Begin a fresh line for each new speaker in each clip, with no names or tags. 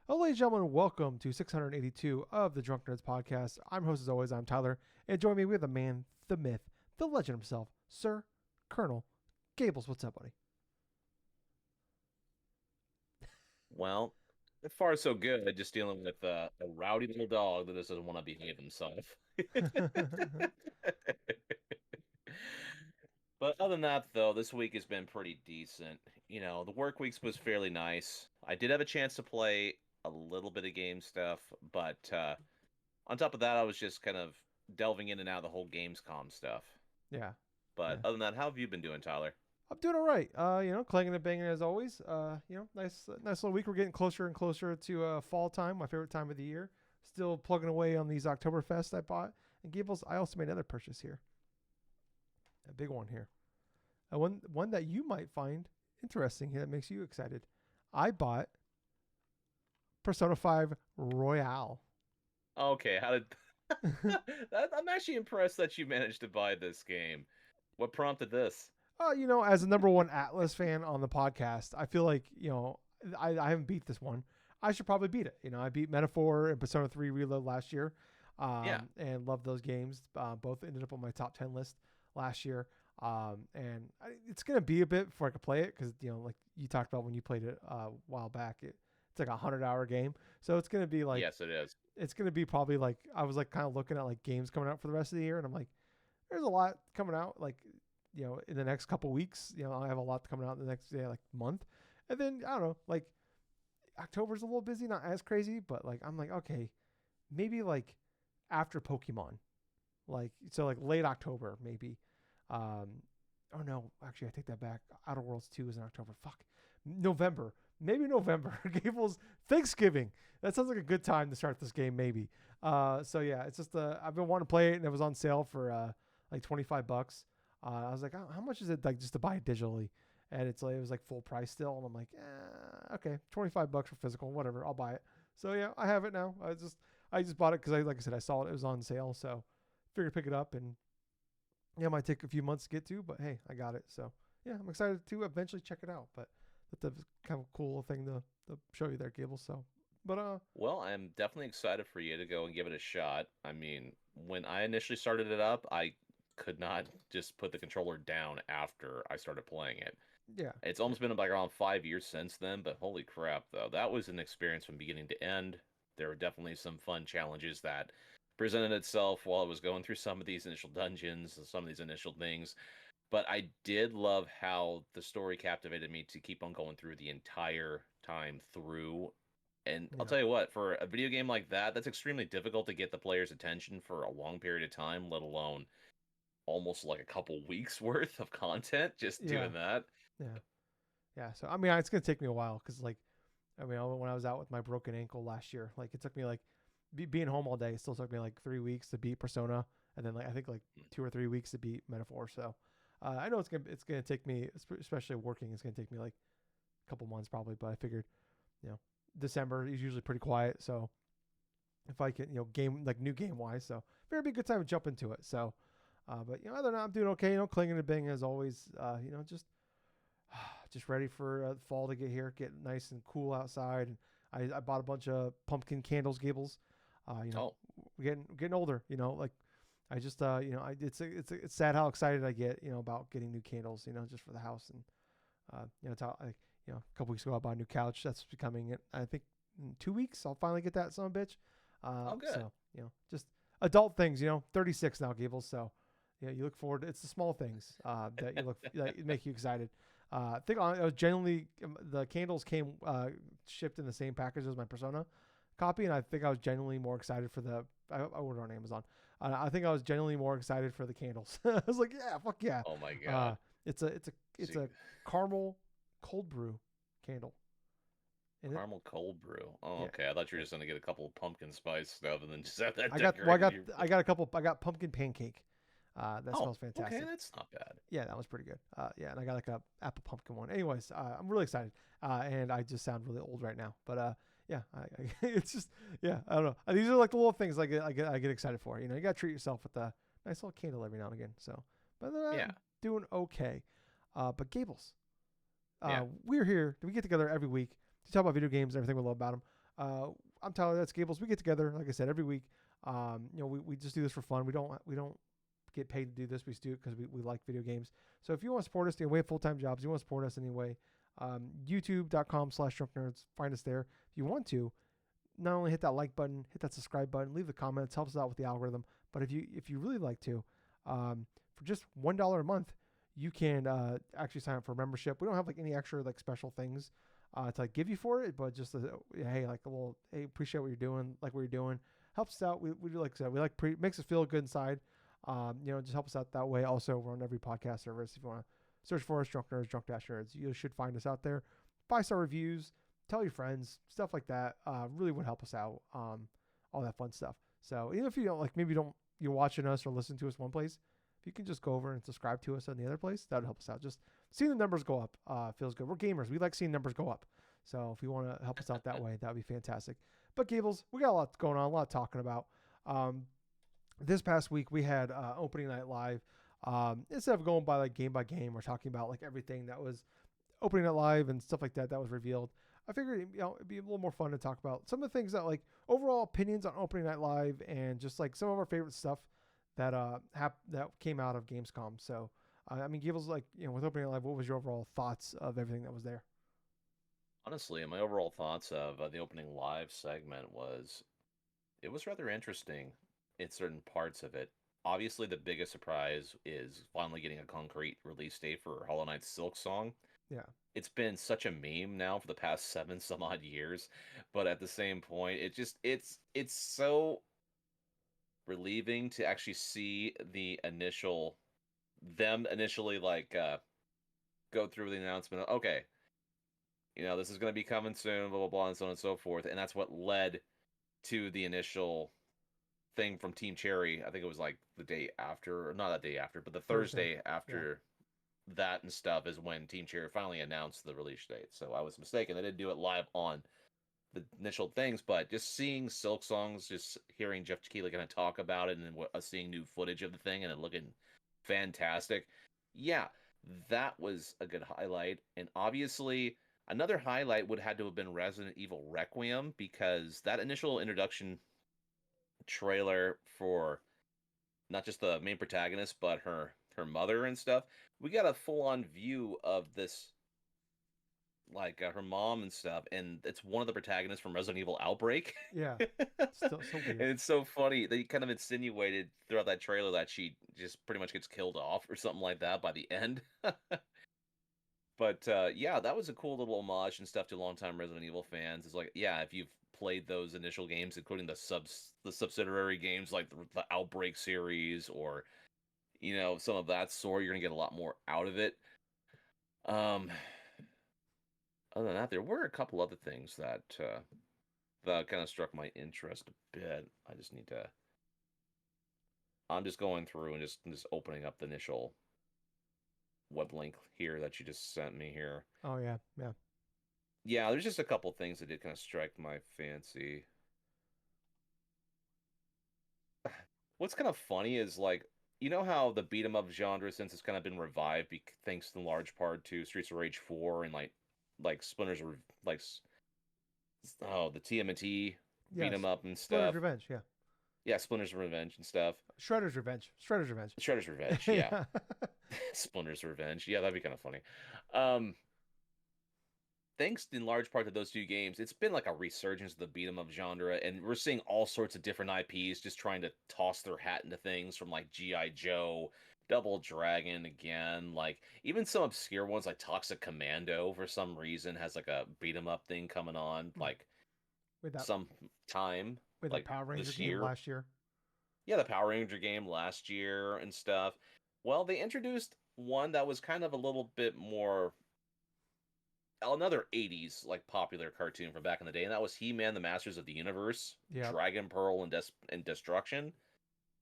Hello, ladies and gentlemen, welcome to 682 of the Drunk Nerds podcast. I'm host as always, I'm Tyler, and join me with the man, the myth, the legend himself, Sir Colonel Gables. What's up, buddy?
Well, so far so good. Just dealing with a rowdy little dog that just doesn't want to behave himself. But other than that, though, this week has been pretty decent. The work weeks was fairly nice. I did have a chance to play a little bit of game stuff, but on top of that, I was just kind of delving in and out of the whole Gamescom stuff.
Yeah,
But
yeah.
other than that, how have you been doing, Tyler?
I'm doing all right. Clanging and banging as always. Nice little week. We're getting closer and closer to fall time, my favorite time of the year. Still plugging away on these Oktoberfest I bought. And Gables, I also made another purchase here. A big one here. One that you might find interesting that makes you excited. I bought Persona 5 Royale.
Okay, how did I'm actually impressed that you managed to buy this game. What prompted this?
As a number one Atlas fan on the podcast, I feel like, I haven't beat this one. I should probably beat it. I beat Metaphor and Persona 3 Reload last year,
Yeah.
and loved those games. Both ended up on my top 10 list last year. It's going to be a bit before I can play it because, like you talked about when you played it a while back, it's like a 100-hour game. So it's going to be like,
Yes, it is.
it's going to be probably like, I was like kind of looking at like games coming out for the rest of the year. And I'm like, there's a lot coming out. Like, in the next couple weeks, I have a lot coming out in the next like month. And then I don't know, like October's a little busy, not as crazy, but like I'm like, okay, maybe like after Pokemon, like so like late October maybe. Um, oh no, actually I take that back. Outer Worlds 2 is in October. Fuck, November, maybe November. Gables Thanksgiving. That sounds like a good time to start this game, maybe. So yeah, it's just I've been wanting to play it, and it was on sale for like $25. I was like, how much is it like just to buy it digitally? And it's like it was like full price still, and I'm like, okay, $25 for physical, whatever, I'll buy it. So yeah, I have it now. I just bought it because like I said, I saw it was on sale, so figured pick it up, and yeah, it might take a few months to get to, but hey, I got it. So yeah, I'm excited to eventually check it out. But that's a kind of cool thing to show you there, Gable. So, but
Well, I'm definitely excited for you to go and give it a shot. I mean, when I initially started it up, I could not just put the controller down after I started playing it.
yeah,
It's
yeah,
almost been like around 5 years since then, but holy crap, though. That was an experience from beginning to end. There were definitely some fun challenges that presented itself while I was going through some of these initial dungeons and some of these initial things. But I did love how the story captivated me to keep on going through the entire time through. And I'll
yeah,
tell you what, for a video game like that, that's extremely difficult to get the player's attention for a long period of time, let alone almost like a couple weeks worth of content just
yeah,
doing that.
yeah, yeah. So I mean, it's gonna take me a while because like I mean, when I was out with my broken ankle last year, like it took me like being home all day. It still took me like 3 weeks to beat Persona, and then like I think like 2 or 3 weeks to beat Metaphor. So I know it's gonna take me, especially working, it's gonna take me like a couple months probably. But I figured, you know, December is usually pretty quiet, so if I can, game like new game wise, so very be a good time to jump into it. So, but other than that, I'm doing okay. Clinging to Bing as always. Just ready for fall to get here, get nice and cool outside. And I bought a bunch of pumpkin candles, Gables.
Oh,
We're getting older. Like I just it's sad how excited I get about getting new candles. Just for the house. And it's how, like a couple weeks ago I bought a new couch that's becoming it. I think in 2 weeks I'll finally get that son of a bitch.
oh, good.
So just adult things. 36 now, Gables. So yeah, you look forward. It's the small things that you look that make you excited. I think I was genuinely the candles came shipped in the same package as my Persona copy, and I think I was genuinely more excited for the. I ordered on Amazon. I think I was genuinely more excited for the candles. I was like, yeah, fuck yeah.
Oh my
Uh,
God.
it's a it's a it's
See,
a caramel cold brew candle, and it
caramel cold brew. Oh,
yeah.
okay. I thought you were just gonna get a couple of pumpkin spice stuff and then just have that
I got well,
decorated in your.
I got a couple. I got pumpkin pancake. That
Oh,
smells
okay.
fantastic.
That's not bad.
Yeah, that was pretty good. Yeah, and I got like a apple pumpkin one. Anyways, I'm really excited, and I just sound really old right now. But yeah, it's just yeah, I don't know. These are like the little things I get excited for. You gotta treat yourself with a nice little candle every now and again. So, but then
Yeah.
I'm doing okay. But Gables,
Yeah.
we're here. We get together every week to talk about video games and everything we love about them. I'm Tyler. That's Gables. We get together, like I said, every week. We just do this for fun. We don't get paid to do this. We just do it because we like video games. So if you want to support us, we have full-time jobs. You want to support us anyway, youtube.com/DrunkNerds. Find us there. If you want to, not only hit that like button, hit that subscribe button, leave the comments, helps us out with the algorithm. But if you really like to, for just $1 a month, you can actually sign up for a membership. We don't have like any extra like special things to like give you for it, but just hey, like a little, hey, appreciate what you're doing, like what you're doing, helps us out. We do, like I said, we like makes us feel good inside. Just help us out that way. Also, we're on every podcast service. If you want to search for us, Drunk Nerds, Drunk-Nerds, you should find us out there. 5-star reviews, tell your friends, stuff like that. Really would help us out. All that fun stuff. So even if you don't, like, maybe you're watching us or listening to us one place, if you can just go over and subscribe to us on the other place, that would help us out. Just seeing the numbers go up feels good. We're gamers. We like seeing numbers go up. So if you want to help us out that way, that would be fantastic. But Gables, we got a lot going on, a lot talking about. This past week we had opening night live. Instead of going by game, we're talking about like everything that was opening night live and stuff like that was revealed. I figured it'd be a little more fun to talk about some of the things that, like, overall opinions on opening night live and just like some of our favorite stuff that that came out of Gamescom. So Gables, like, with opening night live, what was your overall thoughts of everything that was there?
Honestly, my overall thoughts of the opening live segment it was rather interesting in certain parts of it. Obviously, the biggest surprise is finally getting a concrete release date for Hollow Knight's Silksong.
Yeah.
It's been such a meme now for the past 7 some odd years, but at the same point, it's so relieving to actually see them initially like go through the announcement of, okay, this is going to be coming soon, blah blah blah, and so on and so forth, and that's what led to the initial thing from Team Cherry. I think it was like the day after, or not that day after, but the Thursday after that and stuff is when Team Cherry finally announced the release date. So I was mistaken. They didn't do it live on the initial things, but just seeing Silksong's, just hearing Jeff Tequila kind of talk about it, and then seeing new footage of the thing and it looking fantastic. Yeah, that was a good highlight. And obviously, another highlight would have to have been Resident Evil Requiem, because that initial introduction trailer for not just the main protagonist, but her mother and stuff, we got a full-on view of this, like her mom and stuff, and it's one of the protagonists from Resident Evil Outbreak.
Yeah. Still so weird.
And it's so funny. They kind of insinuated throughout that trailer that she just pretty much gets killed off or something like that by the end. But yeah, that was a cool little homage and stuff to longtime Resident Evil fans. It's like, yeah, if you've played those initial games, including the subsidiary games like the Outbreak series, or some of that sort, you're gonna get a lot more out of it. Other than that, there were a couple other things that kind of struck my interest a bit. I'm just going through and just opening up the initial web link here that you just sent me here.
Oh yeah.
Yeah, there's just a couple things that did kind of strike my fancy. What's kind of funny is, like, how the beat 'em up genre, since it's kind of been revived thanks in large part to Streets of Rage 4 and like Splinter's like the TMNT beat 'em up and stuff.
Splinter's Revenge, yeah.
Yeah, Splinter's Revenge and stuff.
Shredder's Revenge.
Yeah. Splinter's Revenge. Yeah, that'd be kind of funny. Thanks in large part to those two games, it's been like a resurgence of the beat 'em up genre, and we're seeing all sorts of different IPs just trying to toss their hat into things, from like G.I. Joe, Double Dragon again, like even some obscure ones like Toxic Commando for some reason has like a beat 'em up thing coming on, like some time.
With
like
the Power Ranger game last year.
Yeah, the Power Ranger game last year and stuff. Well, they introduced one that was kind of a little bit more another 80s like popular cartoon from back in the day, and that was He-Man the Masters of the Universe, Dragon Pearl and Destruction,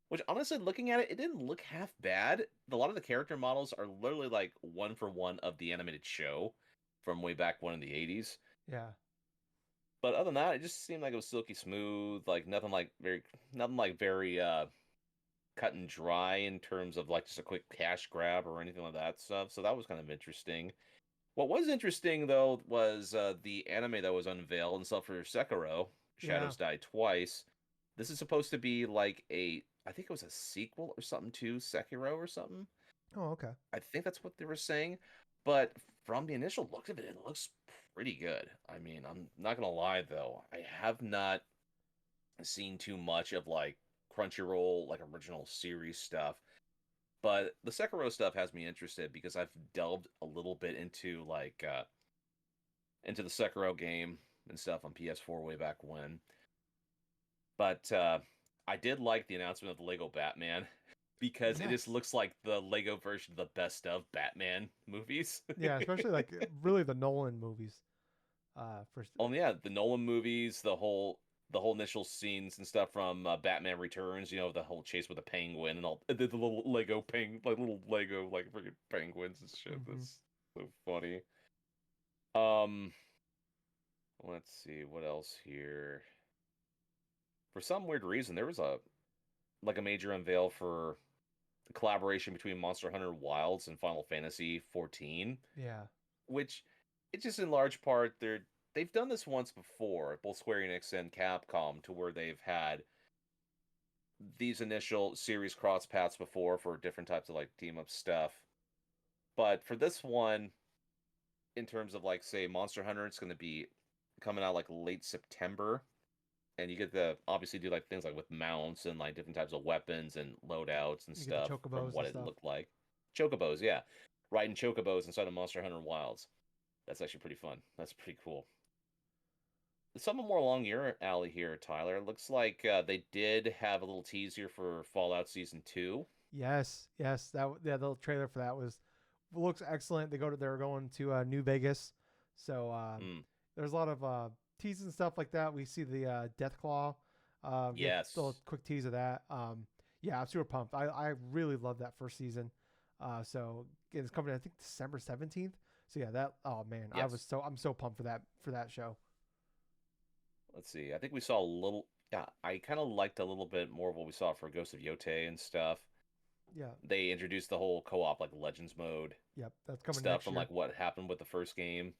which, honestly, looking at it, it didn't look half bad. A lot of the character models are literally like one for one of the animated show from way back when in the 80s.
Yeah.
But other than that, it just seemed like it was silky smooth, like nothing like very cut and dry in terms of like just a quick cash grab or anything like that stuff. So that was kind of interesting. What was interesting though was the anime that was unveiled and stuff for Sekiro,
Yeah.
Shadows Die Twice. This is supposed to be like I think it was a sequel or something to Sekiro or something.
Oh, okay.
I think that's what they were saying. But from the initial look of it, it looks pretty good. I mean, I'm not gonna lie though, I have not seen too much of like Crunchyroll, like original series stuff. But the Sekiro stuff has me interested because I've delved a little bit into the Sekiro game and stuff on PS4 way back when. But I did like the announcement of the Lego Batman because it just
Yes.
looks like the Lego version of the best of Batman movies.
Yeah, especially like really the Nolan movies. For
Oh yeah, the Nolan movies, the whole initial scenes and stuff from Batman Returns. The whole chase with the penguin and all the little Lego like little Lego like freaking penguins and shit.
hmm
That's so funny. Um, let's see what else here. For some weird reason, there was a major unveil for the collaboration between Monster Hunter Wilds and Final Fantasy 14,
Yeah.
which it's just in large part they've done this once before, both Square Enix and Capcom, to where they've had these initial series cross paths before for different types of like team up stuff. But for this one, in terms of like say Monster Hunter, it's going to be coming out like late September, and you get to obviously do like things like with mounts and like different types of weapons and loadouts and
You get the
stuff from
chocobos
what
and
it
stuff.
looked like. Chocobos, yeah, riding chocobos inside of Monster Hunter Wilds. That's actually pretty fun. That's pretty cool. Something more along your alley here, Tyler. It looks like they did have a little teaser for Fallout Season 2.
Yes, yes. The little trailer for that looks excellent. They're going to New Vegas, so
Hmm.
there's a lot of teases and stuff like that. We see the Death Claw. Get a little
Yes.
quick tease of that. Yeah, I'm super pumped. I really love that first season. So it's coming, I think December 17th. So yeah, that oh man,
Yes.
I'm so pumped for that show.
Let's see. I think we saw a little. Yeah, I kind of liked a little bit more of what we saw for Ghost of Yote and stuff.
Yeah,
They introduced the whole co-op like Legends mode
yep, that's coming
stuff
next
from
year.
like what happened with the first game,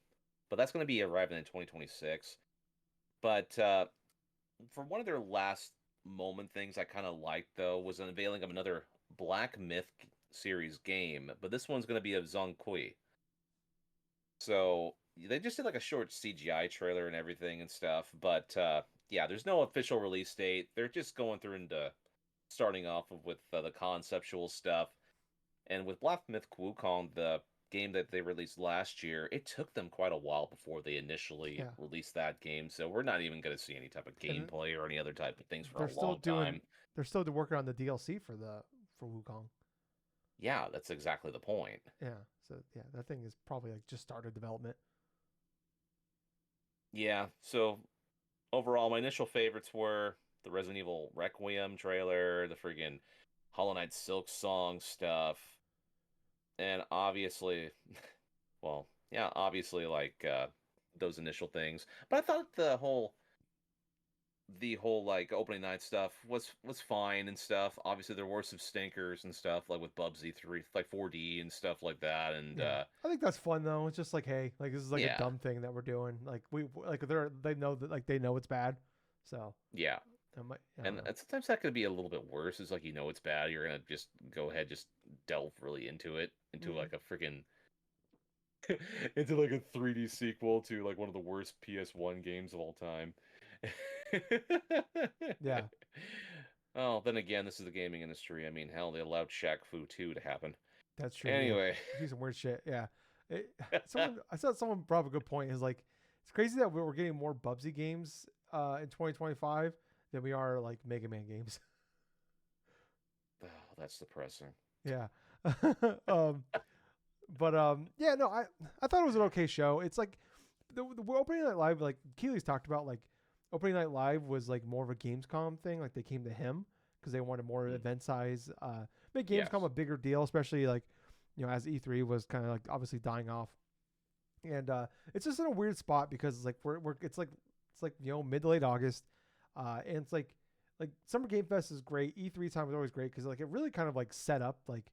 but that's going to be arriving in 2026. But for one of their last moment things I kind of liked though was an unveiling of another Black Myth series game, but this one's going to be of Zhongkui. So they just did like a short CGI trailer and everything and stuff, but yeah, there's no official release date. They're just going through into starting off with the conceptual stuff. And with Black Myth Wukong, the game that they released last year, it took them quite a while before they initially
Yeah,
released that game. So we're not even going to see any type of
and
gameplay or any other type of things for
they're
a
still
long
doing
time.
they're still working on the DLC for Wukong.
Yeah, that's exactly the point.
Yeah, so yeah, that thing is probably like just started development.
Yeah, so overall, my initial favorites were the Resident Evil Requiem trailer, the friggin' Hollow Knight Silksong stuff, and obviously, well, yeah, obviously like those initial things. But I thought the whole like opening night stuff was fine and stuff. Obviously, there were some stinkers and stuff like with Bubsy 3, like 4D and stuff like that, and
Yeah, I think that's fun though. It's just like, hey, like this is like a
yeah,
dumb thing that we're doing. Like they know that like they know it's bad, so
yeah.
I don't
And
know.
sometimes that could be a little bit worse. It's like it's bad. You're gonna just go ahead, just delve really into it, into
Mm,
like a freaking into like a 3D sequel to like one of the worst PS1 games of all time.
yeah,
Oh, then again, this is the gaming industry. I mean, hell, they allowed Shaq Fu 2 to happen.
that's true. Yeah,
Anyway,
we see some weird shit. Yeah, I saw someone brought up a good point. Is like it's crazy that we're getting more Bubsy games in 2025 than we are like Mega Man games.
oh, that's depressing.
Yeah. um, but yeah, no, I thought it was an okay show. It's like the opening night live, like Keely's talked about, like opening night live was like more of a Gamescom thing. Like they came to him because they wanted more
Mm,
event size. Make Gamescom
yes.
a bigger deal, especially like as E3 was kind of like obviously dying off, and it's just in a weird spot because like we're it's like mid to late August, and it's like Summer Game Fest is great. E3 time was always great because like it really kind of like set up like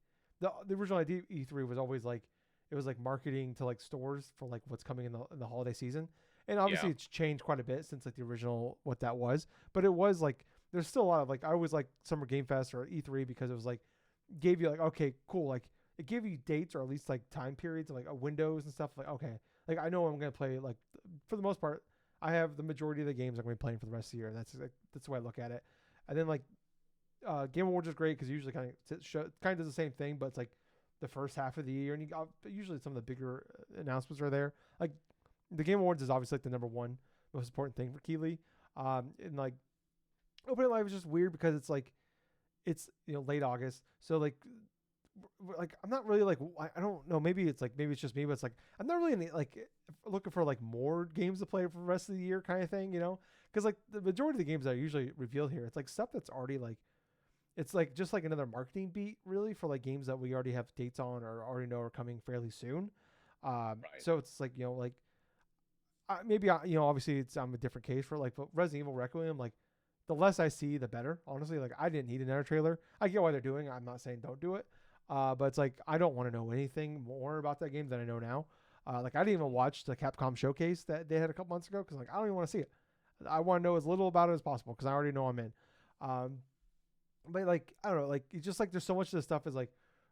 the original idea of E3 was always like it was like marketing to like stores for like what's coming in the holiday season. And obviously
Yeah.
it's changed quite a bit since like the original what that was. But it was like there's still a lot of like I always like Summer Game Fest or E3 because it was like gave you like okay cool like it gave you dates or at least like time periods and like windows and stuff like okay like I know I'm gonna play like for the most part I have the majority of the games I'm gonna be playing for the rest of the year. That's the way I look at it. And then like Game Awards is great because usually kind of does the same thing, but it's like the first half of the year, and you got usually some of the bigger announcements are there. Like the Game Awards is obviously like the number one most important thing for Keeley. And like Open Live is just weird because it's like it's late August, so like I'm not really like I don't know maybe it's just me, but it's like I'm not really like looking for like more games to play for the rest of the year kind of thing, because like the majority of the games that are usually revealed here, it's like stuff that's already like it's like just like another marketing beat really for like games that we already have dates on or already know are coming fairly soon.
Right.
So it's like like maybe obviously I'm a different case for like but Resident Evil Requiem, like the less I see the better, honestly. Like I didn't need another trailer. I get why they're doing it. I'm not saying don't do it, but it's like I don't want to know anything more about that game than I know now. Like I didn't even watch the Capcom showcase that they had a couple months ago because like I don't even want to see it. I want to know as little about it as possible because I already know I'm in. But like I don't know, like it's just like there's so much of this stuff is like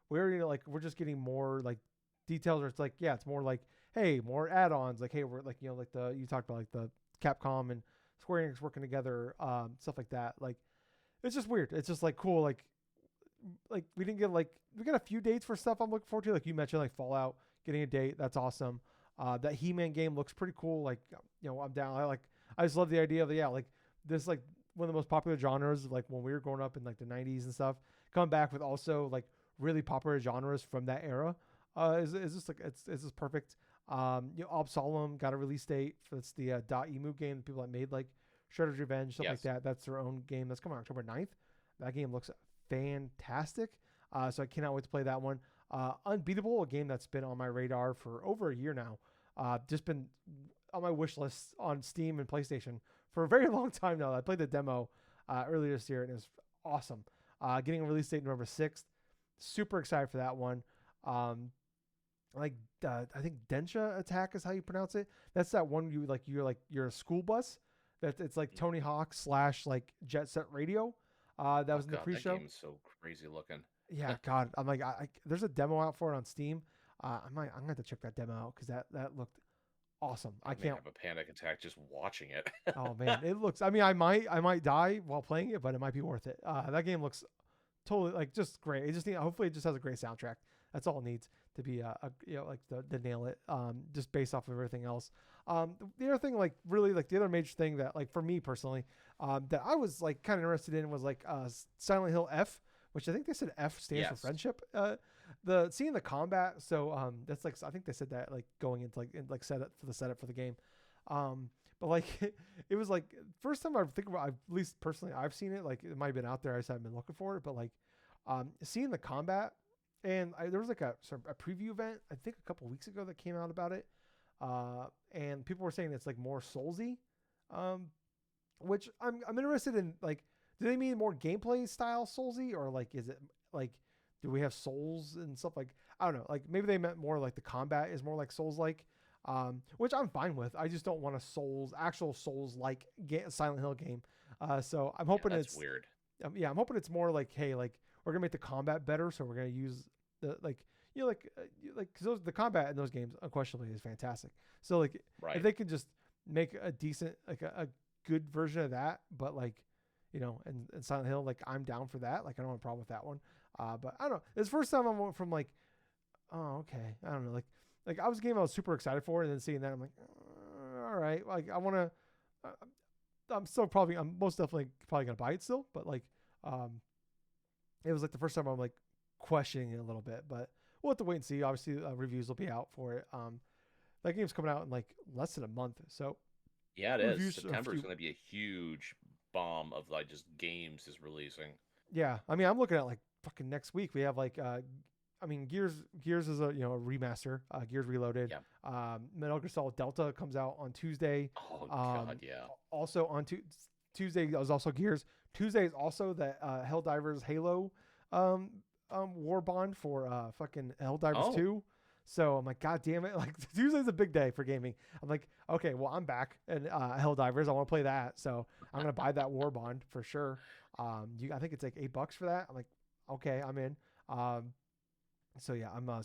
we're just getting more like details, or it's like it's more like hey, more add-ons, like hey, we're like like you talked about like the Capcom and Square Enix working together, stuff like that. Like it's just weird. It's just like cool, like we didn't get we got a few dates for stuff I'm looking forward to. Like you mentioned, like Fallout getting a date, that's awesome. That He-Man game looks pretty cool. Like I'm down. I just love the idea of like this like one of the most popular genres like when we were growing up in like the 90s and stuff come back with also like really popular genres from that era is just like it's just perfect. Absalom got a release date for the .emu game, the people that made like Shredder's Revenge, stuff like that. That's their own game that's coming October 9th. That game looks fantastic. So I cannot wait to play that one. Unbeatable, a game that's been on my radar for over a year now. Just been on my wish list on Steam and PlayStation for a very long time now. I played the demo earlier this year and it was awesome. Getting a release date November 6th. Super excited for that one. I think Densha Attack is how you pronounce it. That's that one you're a school bus. It's like Tony Hawk / like Jet Set Radio. That was in the pre-show.
That game's so crazy looking.
Yeah, God, I'm like, there's a demo out for it on Steam. I'm gonna have to check that demo out because that looked awesome. I can't
have a panic attack just watching it.
Oh man, it looks. I mean, I might die while playing it, but it might be worth it. That game looks totally like just great. It just hopefully it just has a great soundtrack. That's all it needs to be like the nail it. Just based off of everything else. The other thing, like really like the other major thing that like for me personally, that I was like kind of interested in was like Silent Hill F, which I think they said F stands for friendship. Seeing the combat, so that's like I think they said that like going into like setup for the game. But like it was like first time I think about, at least personally I've seen it, like it might have been out there, I just haven't been looking for it, but like seeing the combat, and there was like a preview event I think a couple weeks ago that came out about it, and people were saying it's like more Soulsy, which I'm interested in. Like, do they mean more gameplay style Soulsy, or like is it like do we have souls and stuff? Like I don't know, like maybe they meant more like the combat is more like Souls like, which I'm fine with. I just don't want a actual Souls like Silent Hill game. So I'm hoping
that's
it's
weird.
I'm hoping it's more like, hey, like we're gonna make the combat better, so we're gonna use the because the combat in those games unquestionably is fantastic. So like if they can just make a decent like a good version of that, but like and Silent Hill, like I'm down for that. Like I don't have a problem with that one. But I don't know. It's the first time I went from like, oh okay, I don't know, like I was a game I was super excited for, and then seeing that I'm like, all right, like I want to. I'm most definitely probably gonna buy it still, but like, it was like the first time I'm like questioning it a little bit, but we'll have to wait and see. Obviously, reviews will be out for it. That game's coming out in like less than a month, so
yeah, it is. September is going to be a huge bomb of like just games is releasing.
Yeah, I mean, I'm looking at like fucking next week. We have like, I mean, Gears is a a remaster. Gears Reloaded.
Yeah.
Metal Gear Solid Delta comes out on Tuesday.
Oh god, yeah.
Also on Tuesday is also Gears. Tuesday is also that Helldivers Halo war bond for fucking Helldivers 2. So I'm like, God damn it! Like Tuesday's a big day for gaming. I'm like, okay, well I'm back and Helldivers. I want to play that, so I'm gonna buy that War Bond for sure. I think it's like $8 for that. I'm like, okay, I'm in. So yeah, I'm gonna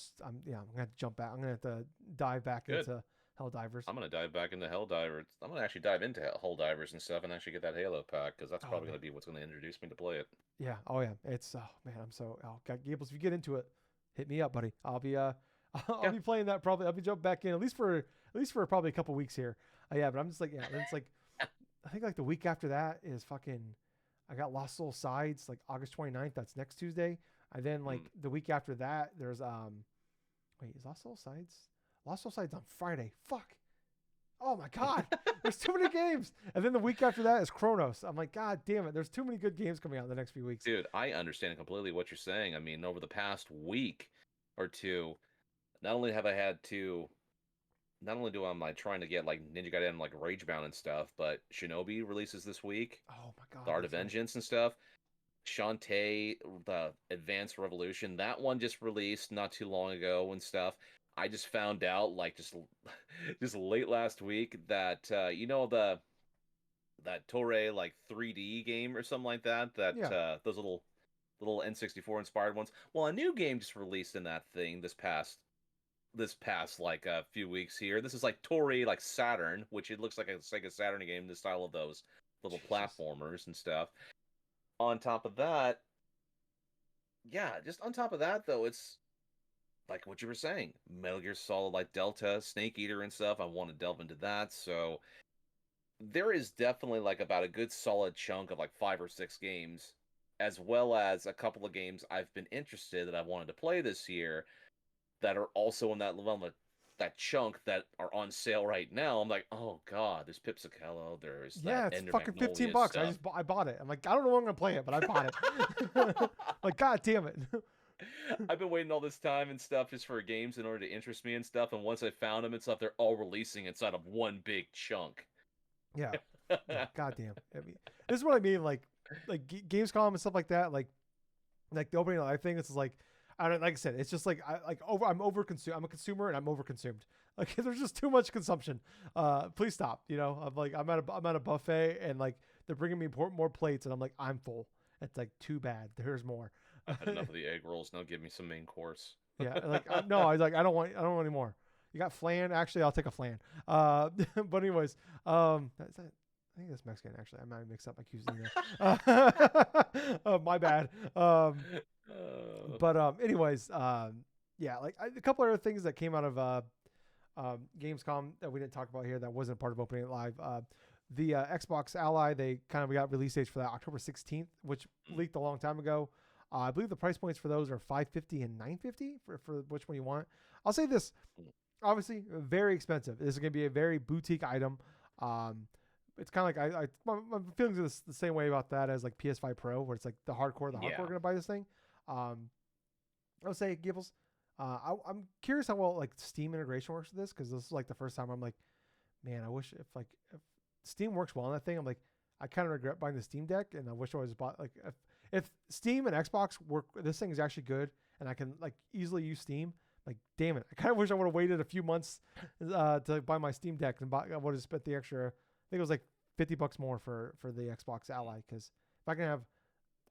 have to jump back. I'm gonna have to dive back
Good.
into Helldivers.
I'm gonna dive back into Helldivers. I'm gonna actually dive into Helldivers and stuff, and actually get that Halo pack because that's
Oh
probably
man,
gonna be what's gonna introduce me to play it.
yeah, oh yeah, it's oh man, I'm so God, Gables. If you get into it, hit me up, buddy. I'll be I'll
Yeah.
be playing that probably. I'll be jumping back in at least for probably a couple weeks here. Yeah, but I'm just like yeah, it's like I think like the week after that is fucking. I got Lost Soul Sides like August 29th. That's next Tuesday. And then like the week after that, there's wait, is Lost Soul Sides? Lost Soul Sides on Friday. Fuck. Oh my god. There's too many games. And then the week after that is Chronos. I'm like, God damn it. There's too many good games coming out in the next few weeks.
Dude, I understand completely what you're saying. I mean, over the past week or two, not only have I had to, not only do I'm like trying to get like Ninja Gaiden like Ragebound and stuff, but Shinobi releases this week,
Oh my god.
the Art of
That's right.
Vengeance and stuff. Shantae, the Advanced Revolution, that one just released not too long ago and stuff. I just found out like just just late last week that you know that Toray like 3D game or something like that
Yeah.
those little N64 inspired ones. Well, a new game just released in that thing this past like a few weeks here. This is like Toray like Saturn, which it looks like a Sega Saturn game, the style of those little
Jesus.
platformers and stuff. On top of that, yeah, just on top of that though, it's like what you were saying, Metal Gear Solid like Delta, Snake Eater and stuff. I want to delve into that, so there is definitely like about a good solid chunk of like 5 or 6 games, as well as a couple of games I've been interested that I wanted to play this year that are also in that level, that chunk that are on sale right now. I'm like, oh god, there's Pipsicallo, there's that
Yeah, it's
Ender
fucking 15
Magnolia
bucks.
stuff.
I bought it. I'm like, I don't know when I'm gonna play it, but I bought it. Like, God damn it.
I've been waiting all this time and stuff just for games in order to interest me and stuff, and once I found them and stuff, they're all releasing inside of one big chunk.
Yeah. Yeah. God damn. I mean, this is what I mean. Like Gamescom and stuff like that. Like the opening live thing. This is like, I don't like I said. It's just like I'm over consumed. I'm a consumer and I'm over consumed. Like there's just too much consumption. Please stop. You know, I'm at a buffet and like they're bringing me more plates and I'm like I'm full. It's like too bad. There's more.
I've had enough of the egg rolls. Now give me some main course.
Yeah, like no, I was like I don't want any more. You got flan? Actually, I'll take a flan. But anyways, that's that. I think that's Mexican. Actually, I might mix up my cuisine there. My bad. But anyways, yeah, like a couple other things that came out of Gamescom that we didn't talk about here that wasn't part of opening it live. The Xbox Ally, they kind of got release dates for that October 16th, which leaked a long time ago. I believe the price points for those are $550 and $950 for which one you want. I'll say this, obviously, very expensive. This is going to be a very boutique item. It's kind of like my feelings are the same way about that as like PS5 Pro, where it's like the hardcore
Yeah.
going to buy this thing. I would say Gables. I'm curious how well like Steam integration works with this because this is like the first time I'm like, man, I wish if Steam works well on that thing. I'm like, I kind of regret buying the Steam Deck, and I wish I was bought like if Steam and Xbox work, this thing is actually good, and I can like easily use Steam. Like, damn it, I kind of wish I would have waited a few months to buy my Steam Deck and I would have spent the extra. I think it was like $50 more for the Xbox Ally because if I can have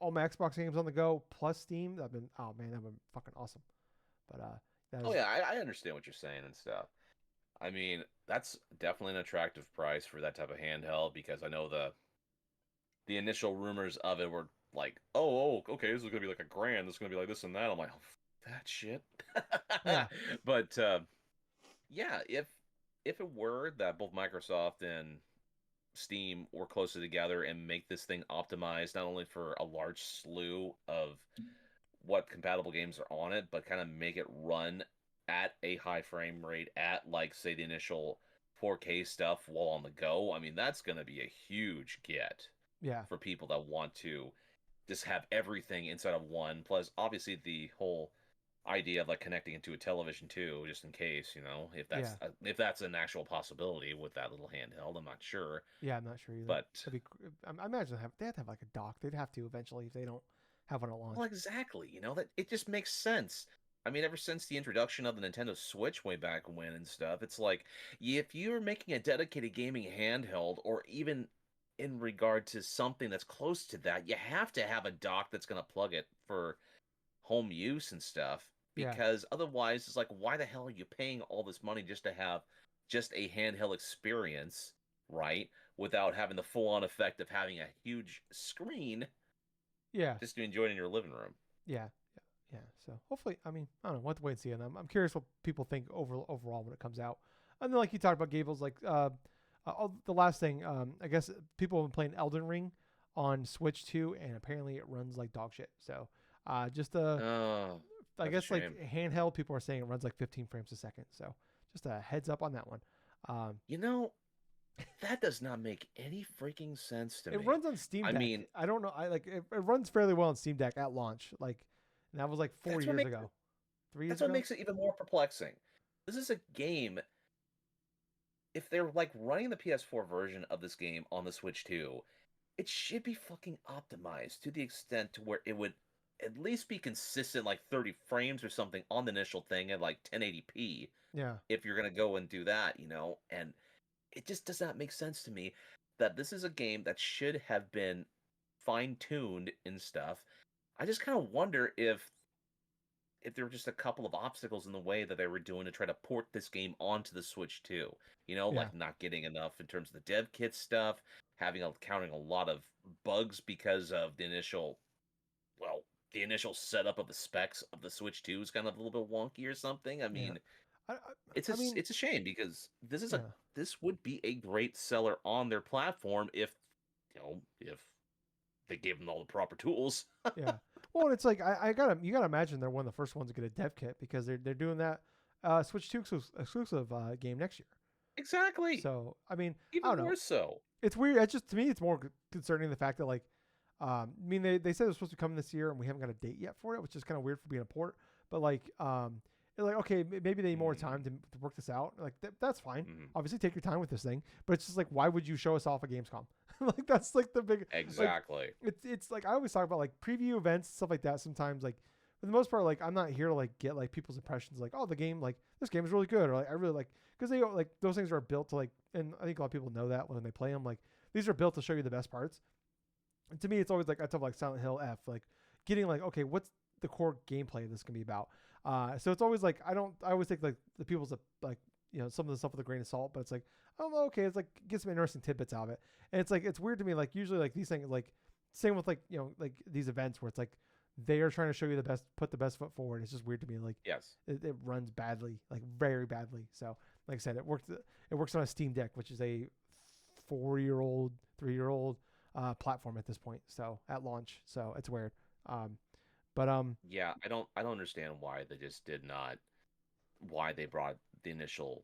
all my Xbox games on the go plus Steam, that'd been fucking awesome. But
Oh yeah, I understand what you're saying and stuff. I mean, that's definitely an attractive price for that type of handheld because I know the initial rumors of it were like, oh, okay, this is gonna be like $1,000. This is gonna be like this and that. I'm like, oh, that shit.
yeah,
But yeah, if it were that both Microsoft and Steam work closely together and make this thing optimized not only for a large slew of what compatible games are on it, but kind of make it run at a high frame rate at like say the initial 4K stuff while on the go. I mean, that's going to be a huge get
yeah,
for people that want to just have everything inside of one. Plus, obviously, the whole idea of like connecting it to a television too, just in case,
yeah,
if that's an actual possibility with that little handheld. I'm not sure,
yeah. I'm not sure either.
but
I imagine they have to have like a dock. They'd have to eventually if they don't have one at launch.
well, exactly. That it just makes sense. I mean, ever since the introduction of the Nintendo Switch way back when and stuff, it's like if you're making a dedicated gaming handheld, or even in regard to something that's close to that, you have to have a dock that's going to plug it for home use and stuff.
Yeah.
Because otherwise, it's like, why the hell are you paying all this money just to have just a handheld experience, right? Without having the full on effect of having a huge screen
Yeah.
just to enjoy it in your living room.
Yeah. Yeah. So hopefully, I mean, I don't know. We'll have to wait and see. And I'm curious what people think overall when it comes out. And then, like you talked about Gables, like the last thing, I guess people have been playing Elden Ring on Switch too, and apparently it runs like dog shit. So just
Oh,
I
that's a
guess like
shame.
handheld, people are saying it runs like 15 frames a second. So just a heads up on that one. Um,
You know, that does not make any freaking sense to
it
me.
runs on Steam
I
Deck.
mean,
I don't know. I like it runs fairly well on Steam Deck at launch. Like, and that was like four
that's what
years
makes
ago, 3 years
that's what
ago.
makes it even more perplexing. This is a game. If they're like running the PS4 version of this game on the Switch 2, it should be fucking optimized to the extent to where it would at least be consistent, like 30 frames or something on the initial thing at like 1080p.
Yeah.
If you're gonna go and do that, and it just does not make sense to me that this is a game that should have been fine-tuned and stuff. I just kind of wonder if there were just a couple of obstacles in the way that they were doing to try to port this game onto the Switch too.
Yeah.
Like not getting enough in terms of the dev kit stuff, counting a lot of bugs because of well, the initial setup of the specs of the Switch 2 is kind of a little bit wonky or something. I
Yeah.
mean,
I, I, I mean,
it's a shame because
yeah.
this would be a great seller on their platform if they gave them all the proper tools.
Yeah. Well, it's like you gotta imagine they're one of the first ones to get a dev kit because they're doing that Switch 2 exclusive game next year.
Exactly.
So I mean, I
Even
don't know.
more so.
It's weird. It's just to me, it's more concerning the fact that like, I mean, they said it was supposed to come this year and we haven't got a date yet for it, which is kind of weird for being a port. But like, they're like, okay, maybe they need more time to work this out. Like that's fine.
Mm-hmm.
Obviously, take your time with this thing. But it's just like, why would you show us off at Gamescom? Like that's like the big
Exactly.
Like, it's like I always talk about like preview events stuff like that. Sometimes like for the most part, like I'm not here to like get like people's impressions like, oh, the game, like this game is really good, or like I really like, because they like those things are built to like, and I think a lot of people know that when they play them, like these are built to show you the best parts. And to me, it's always like I talk like Silent Hill F, like getting like, okay, what's the core gameplay of this gonna be about? So it's always like I always take like the people's like some of the stuff with a grain of salt, but it's like, oh, okay, it's like get some interesting tidbits out of it. And it's like it's weird to me, like usually like these things, like same with like like these events where it's like they are trying to show you the best, put the best foot forward. It's just weird to me, like
Yes.
it runs badly, like very badly. So like I said, it works on a Steam Deck, which is a 4-year-old, 3-year-old platform at this point. So at launch, so it's weird. But
Yeah, I don't understand why they just did not why they brought the initial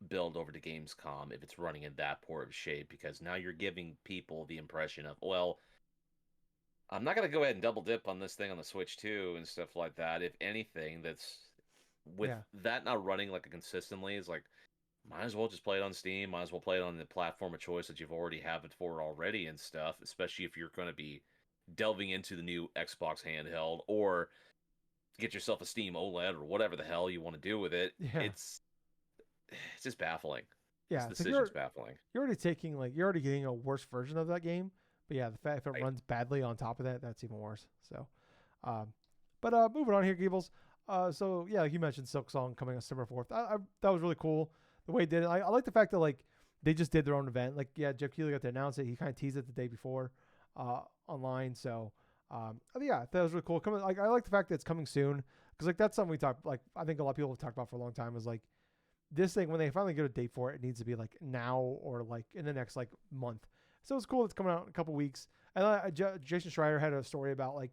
build over to Gamescom if it's running in that poor of shape, because now you're giving people the impression of, well, I'm not gonna go ahead and double dip on this thing on the Switch too and stuff like that. If anything, that's with
yeah,
that not running like consistently, is like might as well just play it on Steam, might as well play it on the platform of choice that you've already have it for already and stuff, especially if you're gonna be delving into the new Xbox handheld, or get yourself a Steam OLED or whatever the hell you want to do with it.
yeah,
It's just baffling. This
yeah. It's like
decision's baffling.
you're already taking like you're already getting a worse version of that game. But yeah, the fact if it
Right.
runs badly on top of that, that's even worse. So, um, but moving on here, Gables. So yeah, like you mentioned Silksong coming on December 4th. That was really cool the way it did it. I like the fact that like they just did their own event. Like yeah, Jeff Keighley got to announce it. He kind of teased it the day before online. So yeah, that was really cool. Coming like I like the fact that it's coming soon because like that's something we talked like I think a lot of people have talked about for a long time is like this thing when they finally get a date for it, it needs to be like now or like in the next like month. So it's cool. It's coming out in a couple weeks. And Jason Schreier had a story about like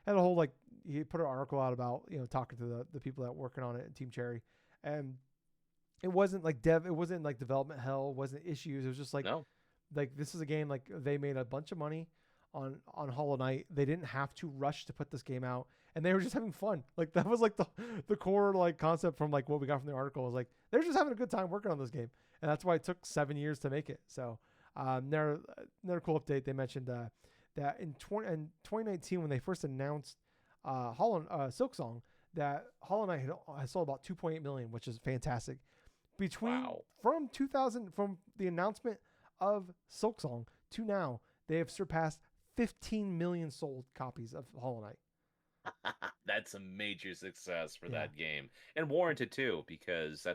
had a whole like he put an article out about talking to the people that are working on it in Team Cherry, and it wasn't like it wasn't like development hell, wasn't issues. It was just like
No.
like this is a game like they made a bunch of money on Hollow Knight. They didn't have to rush to put this game out, and they were just having fun. Like that was like the core like concept from like what we got from the article was like they're just having a good time working on this game, and that's why it took 7 years to make it. So another cool update. They mentioned that in 2019 when they first announced Silksong, that Hollow Knight had sold about 2.8 million, which is fantastic.
Wow.
From the announcement of Silksong to now, they have surpassed 15 million sold copies of Hollow Knight.
That's a major success for
Yeah.
that game, and warranted too, because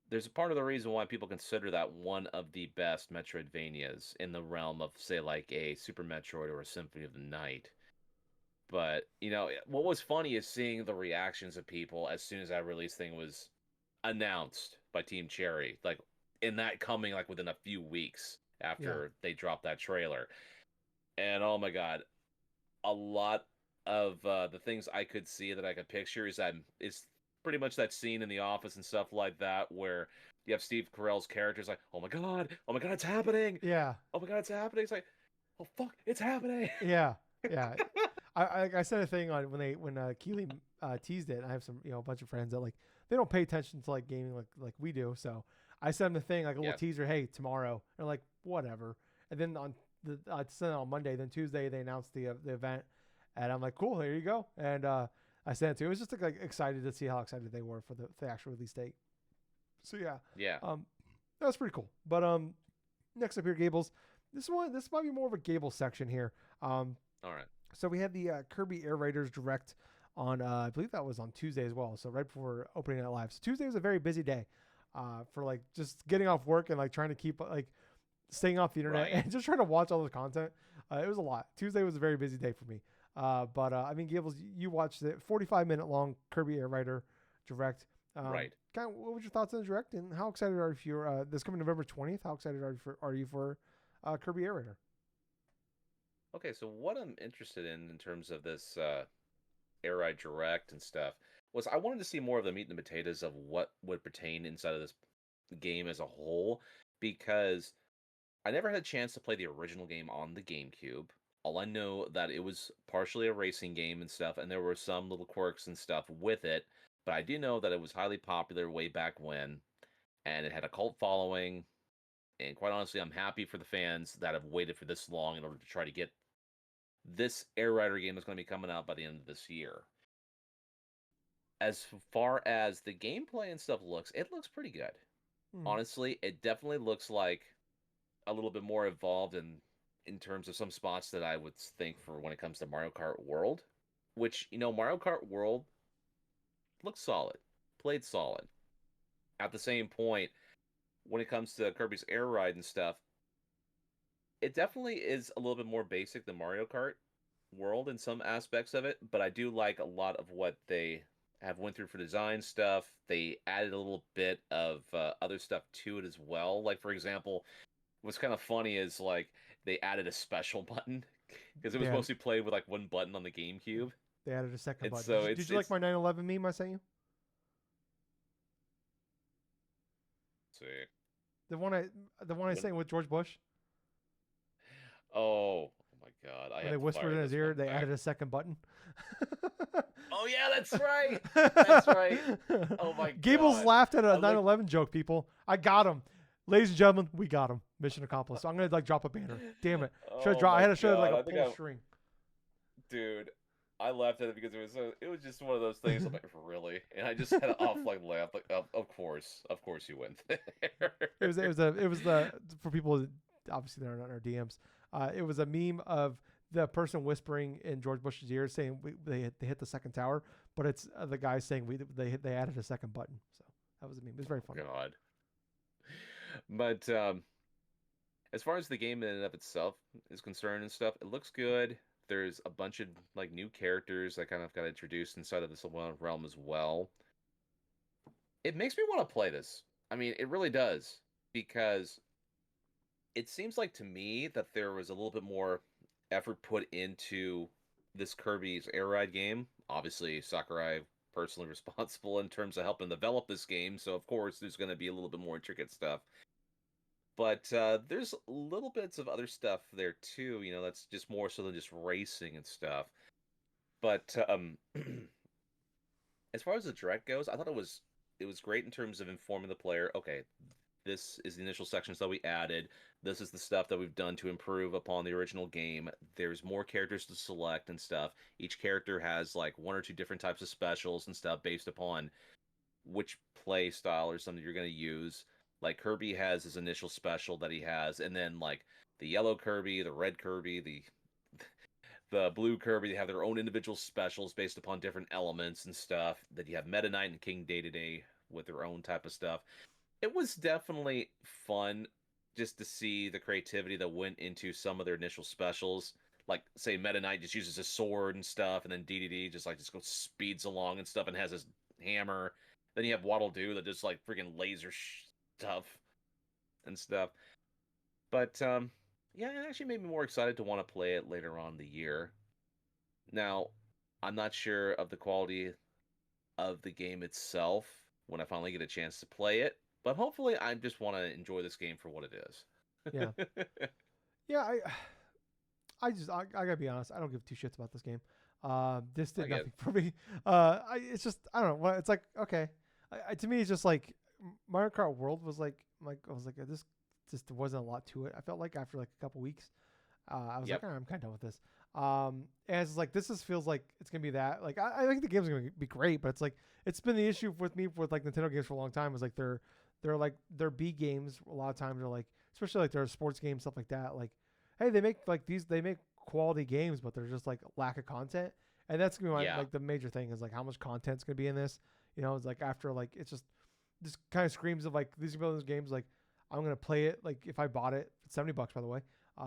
there's a part of the reason why people consider that one of the best Metroidvanias in the realm of, say, like a Super Metroid or a Symphony of the Night. But, what was funny is seeing the reactions of people as soon as that release thing was announced by Team Cherry, like in that coming like within a few weeks
Yeah.
after they dropped that trailer. And oh my god, a lot of the things I could see that I could picture is pretty much that scene in The Office and stuff like that where you have Steve Carell's characters like, oh my god, it's happening,
Yeah.
oh my god, it's happening. It's like, oh fuck, it's happening.
Yeah. Yeah. I said a thing on when Keely teased it. I have some a bunch of friends that like they don't pay attention to like gaming like we do. So I sent them the thing like a little
Yeah,
teaser. Hey, tomorrow. And they're like whatever. And then I sent it on Monday. Then Tuesday they announced the event, and I'm like cool. Here you go. And I sent it to. It was just like excited to see how excited they were for the actual release date. So yeah,
yeah.
that was pretty cool. But next up here, Gables. This might be more of a Gables section here.
All right.
So we had the Kirby Air Raiders Direct on, I believe that was on Tuesday as well. So right before opening it live. So Tuesday was a very busy day for like just getting off work and like trying to keep like staying off the internet
Right.
and just trying to watch all the content. It was a lot. Tuesday was a very busy day for me. But I mean, Gables, you watched the 45-minute long Kirby Air Raider Direct.
Right.
Kind of, what was your thoughts on the Direct, and how excited are you for this coming November 20th? How excited are you for Kirby Air Raider?
Okay, so what I'm interested in terms of this Air Ride Direct and stuff was I wanted to see more of the meat and the potatoes of what would pertain inside of this game as a whole, because I never had a chance to play the original game on the GameCube. All I know that it was partially a racing game and stuff, and there were some little quirks and stuff with it, but I do know that it was highly popular way back when, and it had a cult following, and quite honestly, I'm happy for the fans that have waited for this long in order to try to get this Air Rider game that's going to be coming out by the end of this year. As far as the gameplay and stuff looks, it looks pretty good.
Hmm.
Honestly, it definitely looks like a little bit more evolved in terms of some spots that I would think for when it comes to Mario Kart World, which, Mario Kart World looks solid, played solid. At the same point, when it comes to Kirby's Air Ride and stuff, it definitely is a little bit more basic than Mario Kart World in some aspects of it, but I do like a lot of what they have went through for design stuff. They added a little bit of other stuff to it as well. Like for example, what's kind of funny is like they added a special button because it was
Yeah,
mostly played with like one button on the GameCube,
they added a second
and
button.
so
Did you like my 911 meme I sent you?
see
The one I
when
sang with George Bush
oh my god, I
when they
have to
whispered
fire
in his
this
ear.
one
They
back.
added a second button.
Oh yeah, that's right. That's right. Oh my
Gables
god.
laughed at a
I looked
911 joke. People, I got him, ladies and gentlemen. We got him. Mission accomplished. So I'm gonna like drop a banner. Damn it! Should have
Oh
dropped. I
my
had to show like
god.
a
I think
pull string.
dude, I laughed at it because it was just one of those things. I'm like, really? And I just had an off like laugh. Like, of course you went there.
It was the for people that obviously they're not in our DMs. It was a meme of the person whispering in George Bush's ear saying they hit the second tower, but it's the guy saying they added a second button. So that was a meme. It was very funny.
God. But as far as the game in and of itself is concerned and stuff, it looks good. There's a bunch of like new characters that kind of got introduced inside of this realm as well. It makes me want to play this. I mean, it really does because it seems like to me that there was a little bit more effort put into this Kirby's Air Ride game. Obviously, Sakurai personally responsible in terms of helping develop this game, so of course there's going to be a little bit more intricate stuff. But there's little bits of other stuff there too. That's just more so than just racing and stuff. But as far as the direct goes, I thought it was great in terms of informing the player. Okay, this is the initial sections that we added. This is the stuff that we've done to improve upon the original game. There's more characters to select and stuff. Each character has like one or two different types of specials and stuff based upon which play style or something you're going to use. Like Kirby has his initial special that he has, and then like the yellow Kirby, the red Kirby, the blue Kirby, they have their own individual specials based upon different elements and stuff. Then you have Meta Knight and King Day to Day with their own type of stuff. It was definitely fun just to see the creativity that went into some of their initial specials. Like, say, Meta Knight just uses his sword and stuff, and then DDD just goes speeds along and stuff and has his hammer. Then you have Waddle Doo that just like freaking laser stuff and stuff. But yeah, it actually made me more excited to want to play it later on in the year. Now, I'm not sure of the quality of the game itself when I finally get a chance to play it, but hopefully I just want to enjoy this game for what it
Yeah.
is.
Yeah, I gotta be honest. I don't give two shits about this game. This did nothing for me. It's just I don't know. It's like okay, to me it's just like Mario Kart World was like I was like this just wasn't a lot to it. I felt like after like a couple weeks, I was like I'm kind of done with this. And it's like this just feels like it's gonna be that. Like I think the game's gonna be great, but it's like it's been the issue with me with like Nintendo games for a long time. Is like they're like their B games a lot of times are like especially like their sports games stuff like that. Like hey, they make like they make quality games, but they're just like lack of content, and that's gonna be like the major thing is like how much content's gonna be in this. You know, it's like after like it's just kind of screams of like these games like I'm gonna play it like if I bought it, it's $70 by the way.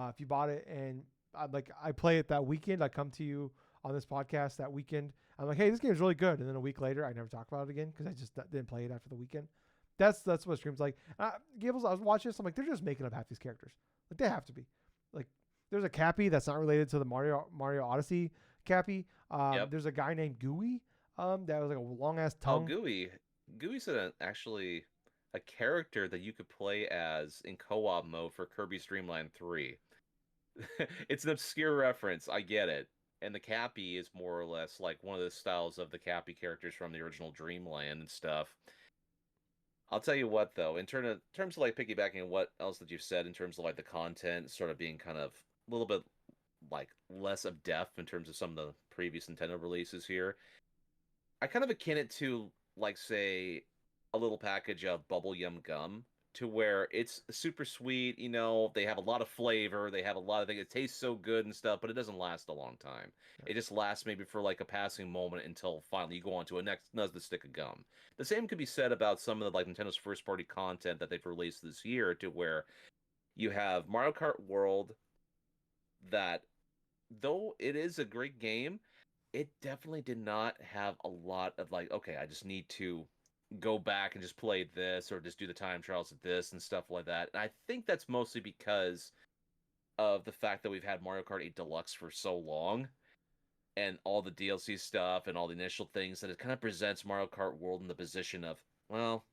If you bought it and I play it that weekend, I come to you on this podcast that weekend. I'm like, hey, this game is really good, and then a week later, I never talk about it again because I just didn't play it after the weekend. That's what it screams like. Gables, I was watching this. I'm like, they're just making up half these characters. Like they have to be. Like there's a Cappy that's not related to the Mario Odyssey Cappy. There's a guy named Gooey. That was like a long ass tongue.
Oh, Gooey. Gooey's actually a character that you could play as in co-op mode for Kirby Dream Land 3. It's an obscure reference, I get it. And the Cappy is more or less like one of the styles of the Cappy characters from the original Dreamland and stuff. I'll tell you what, though, in terms of like piggybacking on what else that you've said in terms of like the content sort of being kind of a little bit like less of depth in terms of some of the previous Nintendo releases here, I kind of akin it to like say a little package of bubble yum gum to where it's super sweet, you know, they have a lot of flavor, they have a lot of things, it tastes so good and stuff, but it doesn't last a long time. It just lasts maybe for like a passing moment until finally you go on to another stick of gum. The same could be said about some of the like Nintendo's first party content that they've released this year to where you have Mario Kart World that though it is a great game, it definitely did not have a lot of like, okay, I just need to go back and just play this or just do the time trials of this and stuff like that. And I think that's mostly because of the fact that we've had Mario Kart 8 Deluxe for so long and all the DLC stuff and all the initial things that it kind of presents Mario Kart World in the position of, well,